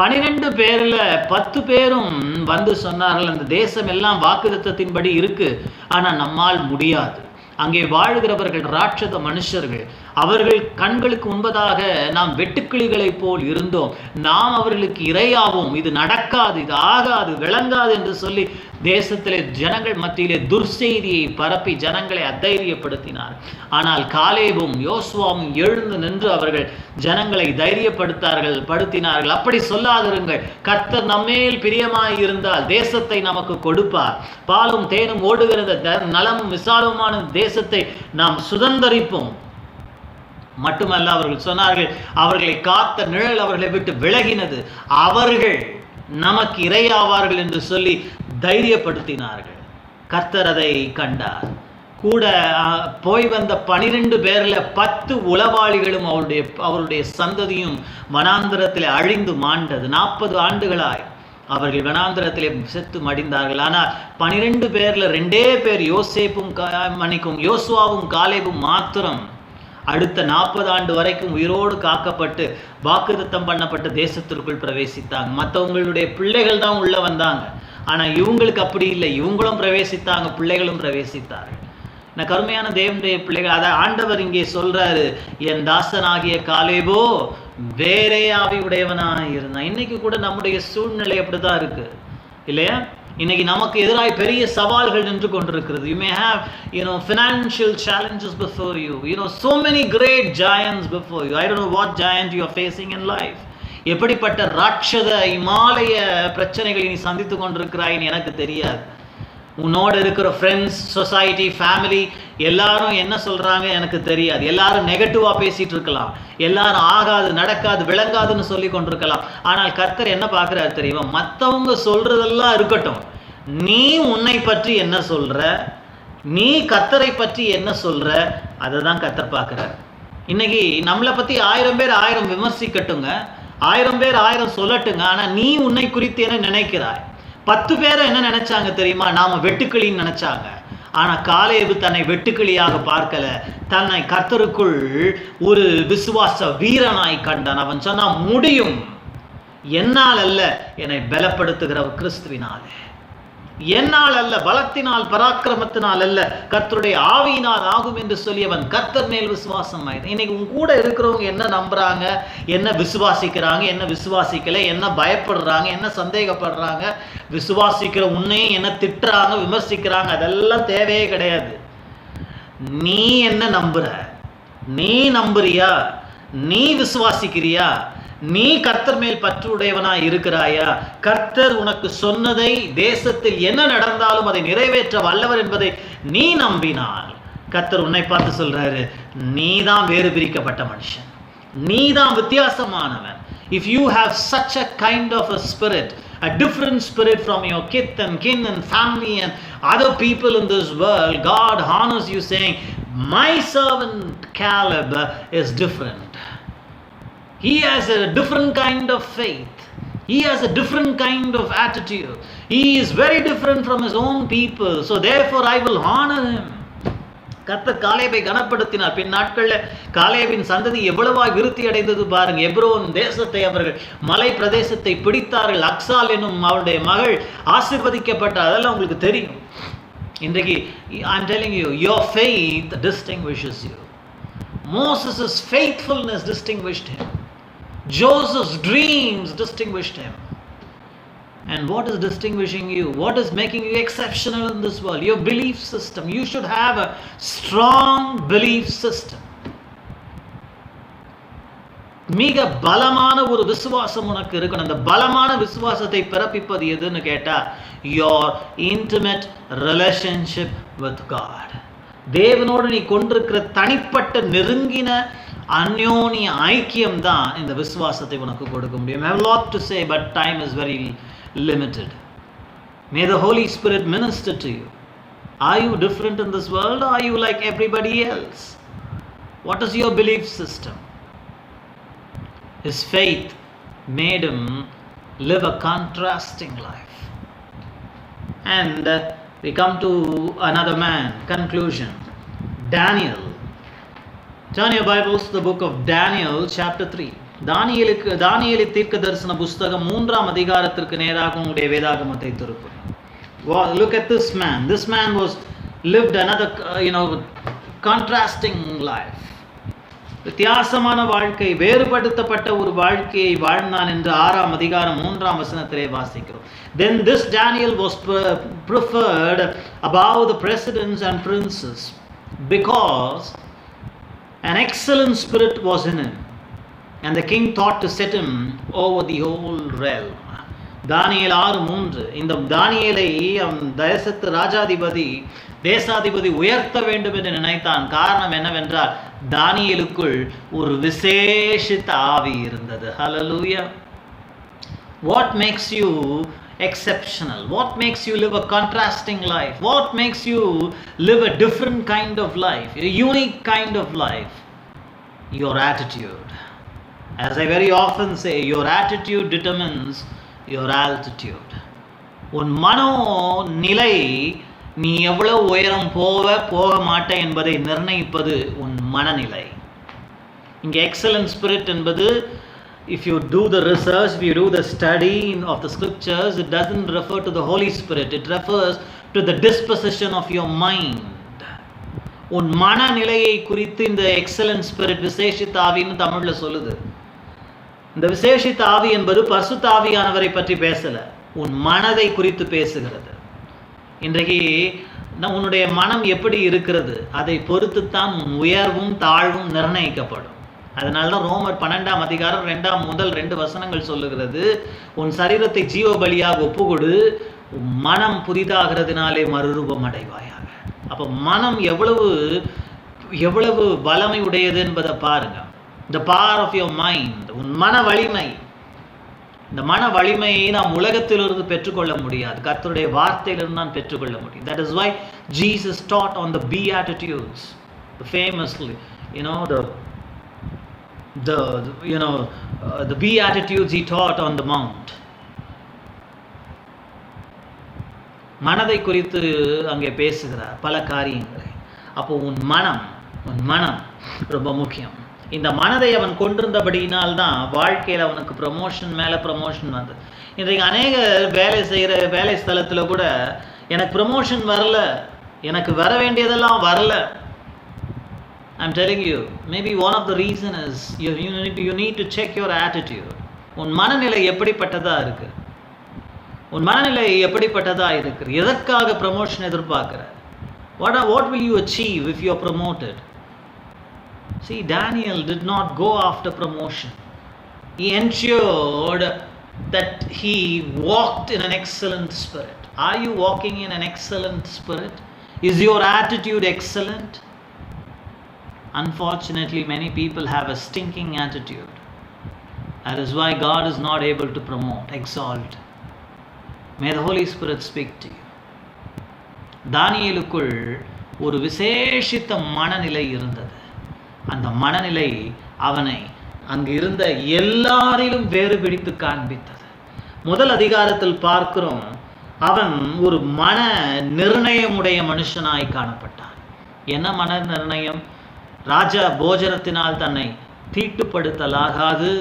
12 பேர்ல 10 பேரும் வந்து சொன்னார்கள், அந்த தேசம் எல்லாம் வாக்குத்தத்தத்தின்படி இருக்கு, ஆனா நம்மால் முடியாது. அங்கே வாழ்கிறவர்கள் ராட்சத மனுஷர்கள். அவர்கள் கண்களுக்கு முன்பதாக நாம் வெட்டுக்கிளிகளை போல் இருந்தோம். நாம் அவர்களுக்கு இரையாவோம். இது நடக்காது, இது ஆகாது, விளங்காது என்று சொல்லி தேசத்திலே ஜனங்கள் மத்தியிலே துர்செய்தியை பரப்பி ஜனங்களை அதைரியப்படுத்தினார். ஆனால் காலேபும் யோசுவாவும் எழுந்து நின்று அவர்கள் ஜனங்களை தைரியப்படுத்தினார்கள். அப்படி சொல்லாதிருங்கள், கர்த்தர் நம்மேல் பிரியமாய் இருந்தால் தேசத்தை நமக்கு கொடுப்பார். பாலும் தேனும் ஓடுகிறது நலமும் விசாலமான தேசத்தை நாம் சுதந்தரிப்போம். மட்டுமல்ல, அவர்கள் சொன்னார்கள், அவர்களை காத்த நிழல் அவர்களை விட்டு விலகினது, அவர்கள் நமக்கு இரையாவார்கள் என்று சொல்லி தைரியப்படுத்தினார்கள். கர்த்தர் அதை கண்டார். கூட போய் வந்த 12 பேர்ல 10 உளவாளிகளும் அவருடைய சந்ததியும் வனாந்திரத்தில் அழிந்து மாண்டது. 40 ஆண்டுகளாய் அவர்கள் வனாந்திரத்திலே செத்து மடிந்தார்கள். ஆனால் 12 பேர்ல 2 பேர் யோசுவாவும் காலேபும் மாத்திரம் அடுத்த 40 ஆண்டு வரைக்கும் உயிரோடு காக்கப்பட்டு வாக்குத்தத்தம் பண்ணப்பட்ட தேசத்திற்குள் பிரவேசித்தாங்க. மற்றவங்களுடைய பிள்ளைகள் தான் உள்ள வந்தாங்க. ஆனால் இவங்களுக்கு அப்படி இல்லை. இவங்களும் பிரவேசித்தாங்க, பிள்ளைகளும் பிரவேசித்தார்கள். நான் கருமையான தேவனுடைய பிள்ளைகள், அதை ஆண்டவர் இங்கே சொல்றாரு, என் தாசனாகிய காலேபோ வேறே ஆவி உடையவனாக இருந்தான். இன்னைக்கு கூட நம்முடைய சூழ்நிலை அப்படிதான் இருக்கு இல்லையா? இன்னைக்கு நமக்கு எதிராக பெரிய சவால்கள் நின்று கொண்டிருக்கிறது. You may have financial challenges before you. So many great giants before you. I don't know what giant you are facing in life. எப்படிப்பட்ட ராட்சத இமாலய பிரச்சனைகளை நீ சந்தித்து கொண்டிருக்கிறாயின்னு எனக்கு தெரியாது. உன்னோடு இருக்கிற ஃப்ரெண்ட்ஸ், சொசைட்டி, ஃபேமிலி எல்லாரும் என்ன சொல்றாங்க எனக்கு தெரியாது. எல்லாரும் நெகட்டிவா பேசிட்டு இருக்கலாம், எல்லாரும் ஆகாது, நடக்காது, விளங்காதுன்னு சொல்லி கொண்டிருக்கலாம். ஆனால் கர்த்தர் என்ன பார்க்கிறாரு தெரியுமா? மற்றவங்க சொல்றதெல்லாம் இருக்கட்டும், நீ உன்னை பற்றி என்ன சொல்ற, நீ கர்த்தரை பற்றி என்ன சொல்ற, அதை தான் கர்த்தர் பார்க்கிறார். இன்னைக்கு நம்மளை பத்தி 1000 பேர் 1000 விமர்சிக்கட்டுங்க, 1000 பேர் 1000 சொல்லட்டுங்க, ஆனா நீ உன்னை குறித்து என்ன நினைக்கிறாய்? 10 பேரை என்ன நினைச்சாங்க தெரியுமா? நாம வெட்டுக்கிளின்னு நினைச்சாங்க. ஆனா காலேபு தன்னை வெட்டுக்கிளியாக பார்க்கல, தன்னை கர்த்தருக்குள் ஒரு விசுவாச வீரனாய் கண்டான். அவன் சொன்னா, முடியும், என்னால் அல்ல, என்னை பலப்படுத்துகிற கிறிஸ்துவினாலே, என்னால் அல்ல, பலத்தினால் பராக்கிரமத்தினால் அல்ல, கர்த்தருடைய ஆவியினால் ஆகும் என்று சொல்லி அவன் கர்த்தர் மேல் விசுவாசம் ஆயிடும். இன்னைக்கு உன் கூட இருக்கிறவங்க என்ன நம்புறாங்க, என்ன விசுவாசிக்கிறாங்க, என்ன விசுவாசிக்கல, என்ன பயப்படுறாங்க, என்ன சந்தேகப்படுறாங்க, விசுவாசிக்கிற உன்னையும் என்ன திட்டுறாங்க, விமர்சிக்கிறாங்க, அதெல்லாம் தேவையே கிடையாது. நீ என்ன நம்புற? நீ நம்புறியா? நீ விசுவாசிக்கிறியா? நீ கர்த்தர் மேல் பற்று உடையவனா இருக்கிறாயா? கர்த்தர் உனக்கு சொன்னதை, தேசத்தில் என்ன நடந்தாலும் அதை நிறைவேற்ற வல்லவர் என்பதை நீ நம்பினால், கர்த்தர் உன்னை பார்த்து சொல்றாரு, நீ தான் வேறு பிரிக்கப்பட்ட மனுஷன், நீ தான் வித்தியாசமானவன். If you have such a kind of a spirit, a different spirit from your kith and kin and family and other people in this world, God honors you saying, my servant Caleb is different. He has a different kind of faith. He has a different kind of attitude. He is very different from his own people. So therefore I will honor him. கர்த்தர் காலேபை கனப்படுத்தினார். பின் நாட்களில் காலேபின் சந்ததி எவ்வளவாய் விருத்தி அடைந்தது பாருங்க. Hebron தேசத்தை அவர்கள், மலை பிரதேசத்தை பிடித்தார்கள். அக்சால் என்னும் அவருடைய மகள் ஆசீர்வதிக்கப்பட்டார். அதெல்லாம் உங்களுக்கு தெரியும். இன்றைக்கு I am telling you, your faith distinguishes you. Moses' faithfulness distinguished him. Joseph's dreams distinguished him. And what is distinguishing you? What is making you exceptional in this world? Your belief system. You should have a strong belief system. மிக பலமான ஒரு விசுவாசம் உனக்கு இருக்கணும். அந்த பலமான விசுவாசத்தை பிறப்பிப்பது எதுன்னு கேட்டா, your intimate relationship with God. தேவனோடு நீ கொண்டிருக்கிற தனிப்பட்ட நெருங்கின அந்யோன்ய ஐக்கியம் தான் இந்த விசுவாசத்தை உனக்கு கொடுக்க முடியும். I have a lot to say, but time is very limited. May the Holy Spirit minister to you. Are you different in this world, or are you like everybody else? What is your belief system? His faith made him live a contrasting life. And we come to another man. Conclusion. Daniel. Turn your Bibles to the book of Daniel, chapter 3. தானியேலு தீர்க்க தரிசன புஸ்தகம் 3ஆம் அதிகாரத்திற்கு நேராக உங்களுடைய வேதாகமத்தை திருப்புங்கள். Look at this man. This man was lived another contrasting life. வித்தியாசமான வாழ்க்கை, வேறுபடுத்தப்பட்ட ஒரு வாழ்க்கையை வாழ்ந்தான் என்று 6ஆம் அதிகாரம் 3ஆம் வசனத்திலே வாசிக்கிறோம். Then this Daniel was preferred above the presidents and princes because an excellent spirit was in him, and the king thought to set him over the whole realm. தானியேல் 6:3. இந்த தானியேலை தேசத்து தேசாதிபதி உயர்த்த வேண்டும் என்று நினைத்தான். காரணம் என்னவென்றால், தானியேலுக்குள் ஒரு விசேஷித்த ஆவி இருந்தது. ஹல்லேலூயா. What makes you exceptional? What makes you live a contrasting life? What makes you live a different kind of life, a unique kind of life? Your attitude. As I very often say, your attitude determines your altitude. உன் மனோ நிலை, நீ எவ்வளவு உயரம் போக மாட்டே என்பதை நிர்ணயிப்பது உன் மனநிலை. இங்கே எக்ஸலன்ட் ஸ்பிரிட் என்பது, if you do the research, if you do the study of the scriptures, it doesn't refer to the Holy Spirit. It refers to the disposition of your mind. உன் மனநிலையை குறித்து இந்த எக்ஸலன்ட் ஸ்பிரிட், விசேஷித்த ஆவின்னு தமிழ்ல சொல்லுது. இந்த விசேஷித்த ஆவி என்பது பரிசுத்த ஆவியானவரை பற்றி பேசல, உன் மனதை குறித்து பேசுகிறது. இன்றைக்கு உன்னுடைய மனம் எப்படி இருக்கிறது, அதை பொறுத்து தான் உன் உயர்வும் தாழ்வும் நிர்ணயிக்கப்படும். அதனால தான் ரோமர் 12ஆம் அதிகாரம் 2 வசனங்கள் சொல்லுகிறது, உன் சரீரத்தை ஜீவ பலியாக ஒப்புக்கொடு, மனம் புதிதாகிறதுனாலே மறுரூபம் அடைவாயாக. அப்போ மனம் எவ்வளவு வலிமை உடையது என்பதை பாருங்க. The power of your mind, உன் மன வலிமை. இந்த மன வலிமையை நாம் உலகத்திலிருந்து பெற்றுக்கொள்ள முடியாது, கர்த்தருடைய வார்த்தையிலிருந்து தான் பெற்றுக்கொள்ள முடியும். That is why Jesus taught on the Beatitudes, famously, the Beatitudes he taught on the mount. மனதை குறித்து அங்கே பேசுகிறார் பல காரியங்களை. அப்போ உன் மனம் ரொம்ப முக்கியம். இந்த மனதை அவன் கொண்டிருந்தபடியினால்தான் வாழ்க்கையில் அவனுக்கு ப்ரமோஷன் மேலே ப்ரமோஷன் வந்தது. இன்றைக்கு அநேக வேலை ஸ்தலத்தில் கூட எனக்கு ப்ரமோஷன் வரல, எனக்கு வர வேண்டியதெல்லாம் வரல. I'm telling you, maybe one of the reason is you need to check your attitude. உன் மனநிலை எப்படிப்பட்டதா இருக்கு? உன் மனநிலை எப்படிப்பட்டதா இருக்கு? எதற்காக ப்ரமோஷன் எதிர்பார்க்கிற? What will you achieve if you are promoted? See, Daniel did not go after promotion. He ensured that he walked in an excellent spirit. Are you walking in an excellent spirit? Is your attitude excellent? Unfortunately, many people have a stinking attitude. That is why God is not able to promote, exalt. May the Holy Spirit speak to you. தானியேலுக்குள் ஒரு விசேஷித்த மனநிலை இருந்தது. அந்த மனநிலை அவனை அங்கு இருந்த எல்லாரிலும் வேறுபிடித்து காண்பித்தது. முதல் அதிகாரத்தில் பார்க்கிறோம், அவன் ஒரு மன நிர்ணயமுடைய மனுஷனாய் காணப்பட்டான். என்ன மன நிர்ணயம்? ராஜா போஜனத்தினால் தன்னை தீட்டுப்படுத்தலாகாது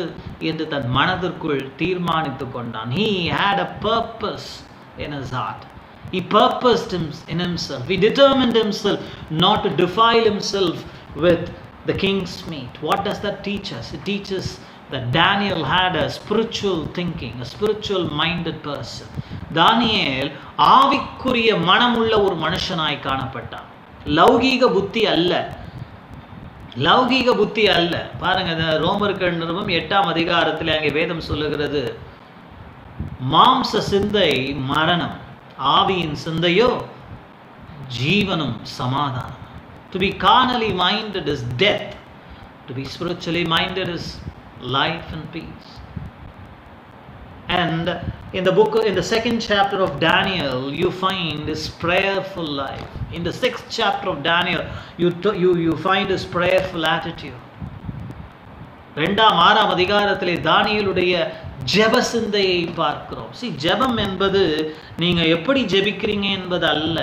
என்று தன் மனதிற்குள் தீர்மானித்து கொண்டான். He had a purpose in his heart. He purposed in himself. He determined himself not to defile himself with the king's meat. What does that teach us? It teaches that Daniel had a spiritual thinking, a spiritual minded person. தானியேல் ஆவிக்குரிய மனமுள்ள ஒரு மனுஷனாய் காணப்பட்டான். லௌகீக புத்தி அல்ல. பாருங்க, ரோமர்கள் நிருபம் 8ஆம் அதிகாரத்தில் அங்கே வேதம் சொல்லுகிறது, மாம்ச சிந்தை மரணம், ஆவியின் சிந்தையோ ஜீவனும் சமாதானம். To be carnally minded is death. To be spiritually minded is life and peace. And in the second chapter of Daniel, you find this prayerful life. In the 6th chapter of Daniel, you find this prayerful attitude. 2ஆம் அதிகாரத்திலே தானியேலுடைய ஜெப சிந்தையை பார்க்கிறோம். ஜெபம் என்பது நீங்க எப்படி ஜெபிக்கிறீங்க என்பது அல்ல,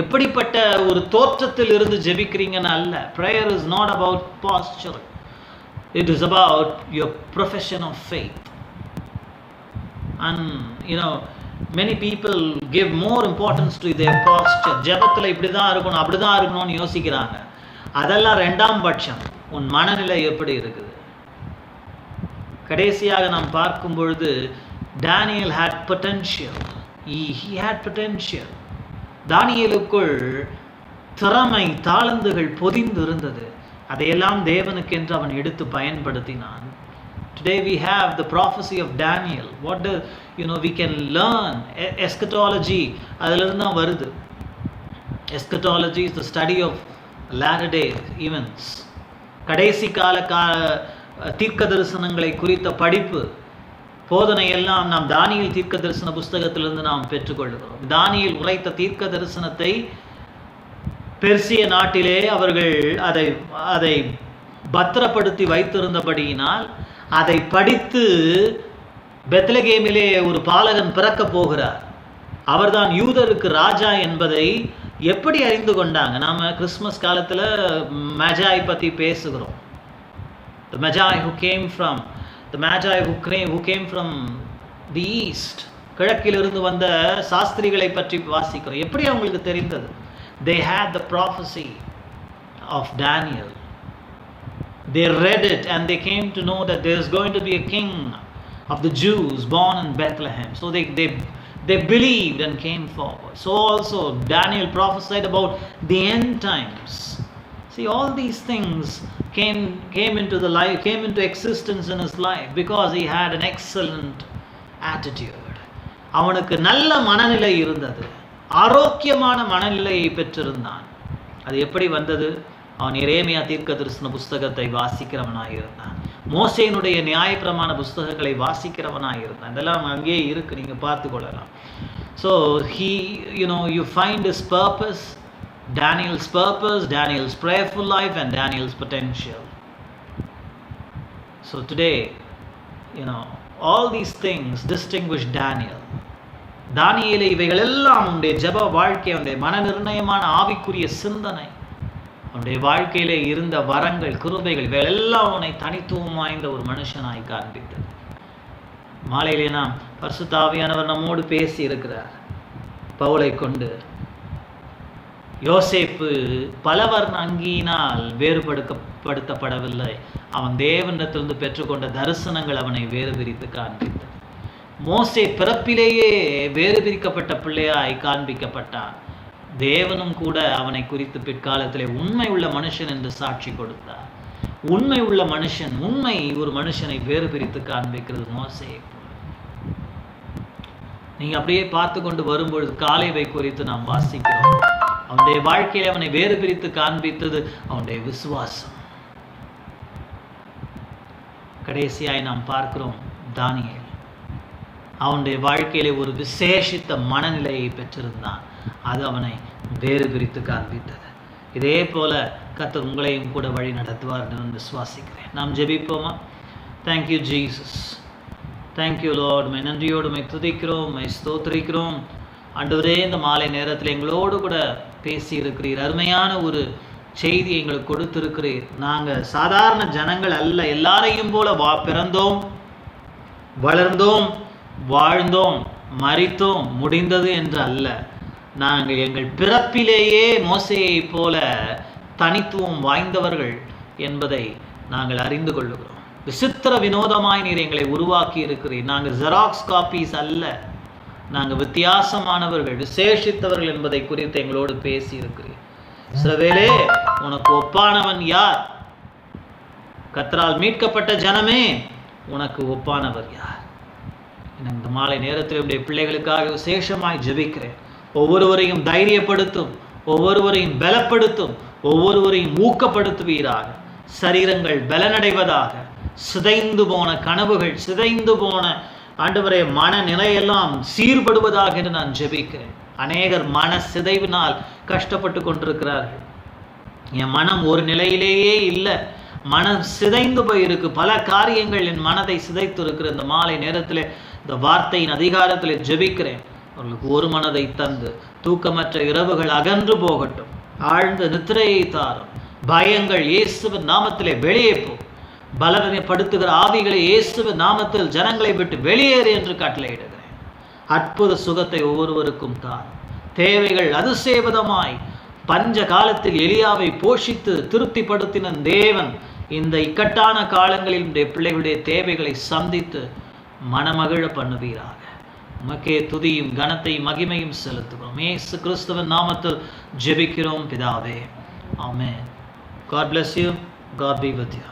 எப்படிப்பட்ட ஒரு தோற்றத்தில் இருந்து ஜெபிக்கிறீங்கன்னு அல்ல. Prayer is not about posture. It is about your profession of faith. And many people give more importance to their posture. ஜெபத்தில் இப்படிதான் இருக்கணும், அப்படிதான் இருக்கணும்னு யோசிக்கிறாங்க. அதெல்லாம் 2ஆம் பட்சம். உன் மனநிலை எப்படி இருக்குது? கடைசியாக நாம் பார்க்கும் பொழுது Daniel had potential. He had potential. தானியேலுக்குள் திறமை, தாளந்துகள் பொதிந்து இருந்தது. அதையெல்லாம் தேவனுக்கென்று அவன் எடுத்து பயன்படுத்தினான். Today we have the prophecy of Daniel. What do we can learn? Eschatology அதிலிருந்து தான் வருது. Eschatology is the study of latter day events. கடைசி கால தீர்க்க தரிசனங்களை குறித்த படிப்பு, போதனை எல்லாம் நாம் தானியேல் தீர்க்க தரிசன புஸ்தகத்திலிருந்து நாம் பெற்றுக்கொள்கிறோம். தானியேல் உரைத்த தீர்க்க தரிசனத்தை பெர்சிய நாட்டிலே அவர்கள் அதை பத்திரப்படுத்தி வைத்திருந்தபடியினால் அதை படித்து பெத்லகேமிலே ஒரு பாலகன் பிறக்க போகிறார், அவர்தான் யூதருக்கு ராஜா என்பதை எப்படி அறிந்து கொண்டாங்க? நாம கிறிஸ்மஸ் காலத்தில் மஜாய் பற்றி பேசுகிறோம். The Magi who came from the east, கிழக்கிலிருந்து வந்த சாஸ்திரிகளை பற்றி வாசிக்கிறோம். எப்படி அவங்களுக்கு தெரிந்தது? They had the prophecy of Daniel. They read it and they came to know that there is going to be a king of the Jews born in Bethlehem. So they believed and came forward. So also Daniel prophesied about the end times. See, all these things came into existence in his life because he had an excellent attitude. அவனுக்கு நல்ல மனநிலை இருந்தது, ஆரோக்கியமான மனநிலையை பெற்றிருந்தான். அது எப்படி வந்தது? அவன் எரேமியா தீர்க்க தரிசன புஸ்தகத்தை வாசிக்கிறவனாக இருந்தான். மோசேயினுடைய நியாயப்பிரமாண புஸ்தகங்களை வாசிக்கிறவனாக இருந்தான். இதெல்லாம் அங்கேயே இருக்கு, நீங்க பார்த்து கொள்ளலாம். So you find his purpose, Daniel's purpose, Daniel's prayerful life, and Daniel's potential. So today, all these things distinguish Daniel. தானியேலே இவைகள் எல்லாம் உன்னுடைய ஜெப வாழ்க்கை, அவனுடைய மன நிர்ணயமான ஆவிக்குரிய சிந்தனை, அவனுடைய வாழ்க்கையிலே இருந்த வரங்கள், கிருபைகள், இவைகள் எல்லாம் அவனை தனித்துவம் வாய்ந்த ஒரு மனுஷனாய் காண்பித்தது. மாலையிலே நாம் பரிசுத்த ஆவியானவர் நம்மோடு பேசி இருக்கிறார். பவுலை கொண்டு யோசேப்பு பலவர்ண அங்கியினால் வேறுபடுத்தப்படவில்லை. அவன் தேவனிடத்திலிருந்து பெற்றுக்கொண்ட தரிசனங்கள் அவனை வேறு பிரித்து காண்பித்தது. மோசே பிறப்பிலேயே வேறு பிரிக்கப்பட்ட பிள்ளையாய் காண்பிக்கப்பட்டான். தேவனும் கூட அவனை குறித்து பிற்காலத்திலே உண்மை உள்ள மனுஷன் என்று சாட்சி கொடுத்தார். உண்மை உள்ள மனுஷன், உண்மை ஒரு மனுஷனை வேறு பிரித்து காண்பிக்கிறது மோசே. நீங்க அப்படியே பார்த்து கொண்டு வரும்பொழுது காலேபை குறித்து நாம் வாசிக்கிறோம். அவனுடைய வாழ்க்கையில அவனை வேறு பிரித்து காண்பித்தது அவனுடைய விசுவாசம். கடைசியாய் நாம் பார்க்கிறோம் தானியேல். அவனுடைய வாழ்க்கையிலே ஒரு விசேஷித்த மனநிலையை பெற்றிருந்தான். அது அவனை வேறு பிரித்து காண்பித்தது. இதே போல கர்த்தர் உங்களையும் கூட வழி நடத்துவார் என்று விசுவாசிக்கிறேன். நாம் ஜெபிப்போமா? Thank you Jesus, thank you Lord. My நன்றியோடு மை துதிக்கிறோம், மை ஸ்தோத்திரிக்கிறோம். ஆண்டவரே, இந்த மாலை நேரத்தில் எங்களோடு கூட பேசி இருக்கிறீர். அருமையான ஒரு செய்தி எங்களுக்கு கொடுத்திருக்கிறீர். நாங்கள் சாதாரண ஜனங்கள் அல்ல. எல்லாரையும் போல பிறந்தோம், வளர்ந்தோம், வாழ்ந்தோம், மரித்தோம், முடிந்தது என்று அல்ல. நாங்கள் எங்கள் பிறப்பிலேயே மோசேயை போல தனித்துவம் வாய்ந்தவர்கள் என்பதை நாங்கள் அறிந்து கொள்ளுகிறோம். விசித்திர வினோதமாய் நீர் எங்களை உருவாக்கி இருக்கிறீர். நாங்கள் ஜெராக்ஸ் காப்பீஸ் அல்ல. நாங்கள் வித்தியாசமானவர்கள், விசேஷித்தவர்கள் என்பதை குறித்து எங்களோடு பேசி இருக்கிறீர். இஸ்ரவேலே, உனக்கு ஒப்பானவன் யார்? கர்த்தரால் மீட்கப்பட்ட ஜனமே, உனக்கு ஒப்பானவர் யார்? இந்த மாலை நேரத்தில் என்னுடைய பிள்ளைகளுக்காக விசேஷமாய் ஜெபிக்கிறேன். ஒவ்வொருவரையும் தைரியப்படுத்தும், ஒவ்வொருவரையும் பலப்படுத்தும், ஒவ்வொருவரையும் ஊக்கப்படுத்துவீராக. சரீரங்கள் பலனடைவதாக. சிதைந்து போன கனவுகள், சிதைந்து போன ஆண்டவரே மனநிலையெல்லாம் சீர்படுவதாக என்று நான் ஜெபிக்கிறேன். அநேகர் மன சிதைவினால் கஷ்டப்பட்டு கொண்டிருக்கிறார்கள். என் மனம் ஒரு நிலையிலேயே இல்லை, மனம் சிதைந்து போயிருக்கு. பல காரியங்கள் என் மனதை சிதைத்து இருக்கிற இந்த மாலை நேரத்தில் இந்த வார்த்தையின் அதிகாரத்தில் ஜெபிக்கிறேன். அவர்களுக்கு ஒரு மனதை தந்து தூக்கமற்ற இரவுகள் அகன்று போகட்டும். ஆழ்ந்த நித்திரையை தாரும். பயங்கள் இயேசுவின் நாமத்திலே வெளியே போ. பலவீனப்படுத்துகிற ஆவிகளை இயேசுவின் நாமத்தில் ஜனங்களை விட்டு வெளியேறு என்று கட்டளையிடுகிறேன். அற்புத சுகத்தை ஒவ்வொருவருக்கும் தாரும். தேவைகள் அதிசேவதமாய் பஞ்ச காலத்தில் எலியாவை போஷித்து திருப்திப்படுத்தின தேவன் இந்த இக்கட்டான காலங்களில் பிள்ளைகளுடைய தேவைகளை சந்தித்து மனமகிழ பண்ணுவீராக. உமக்கே துதியும் கனத்தையும் மகிமையும் செலுத்துகிறோம். இயேசு கிறிஸ்துவின் நாமத்தில் ஜெபிக்கிறோம் பிதாவே. ஆமென். God bless you. God be with you.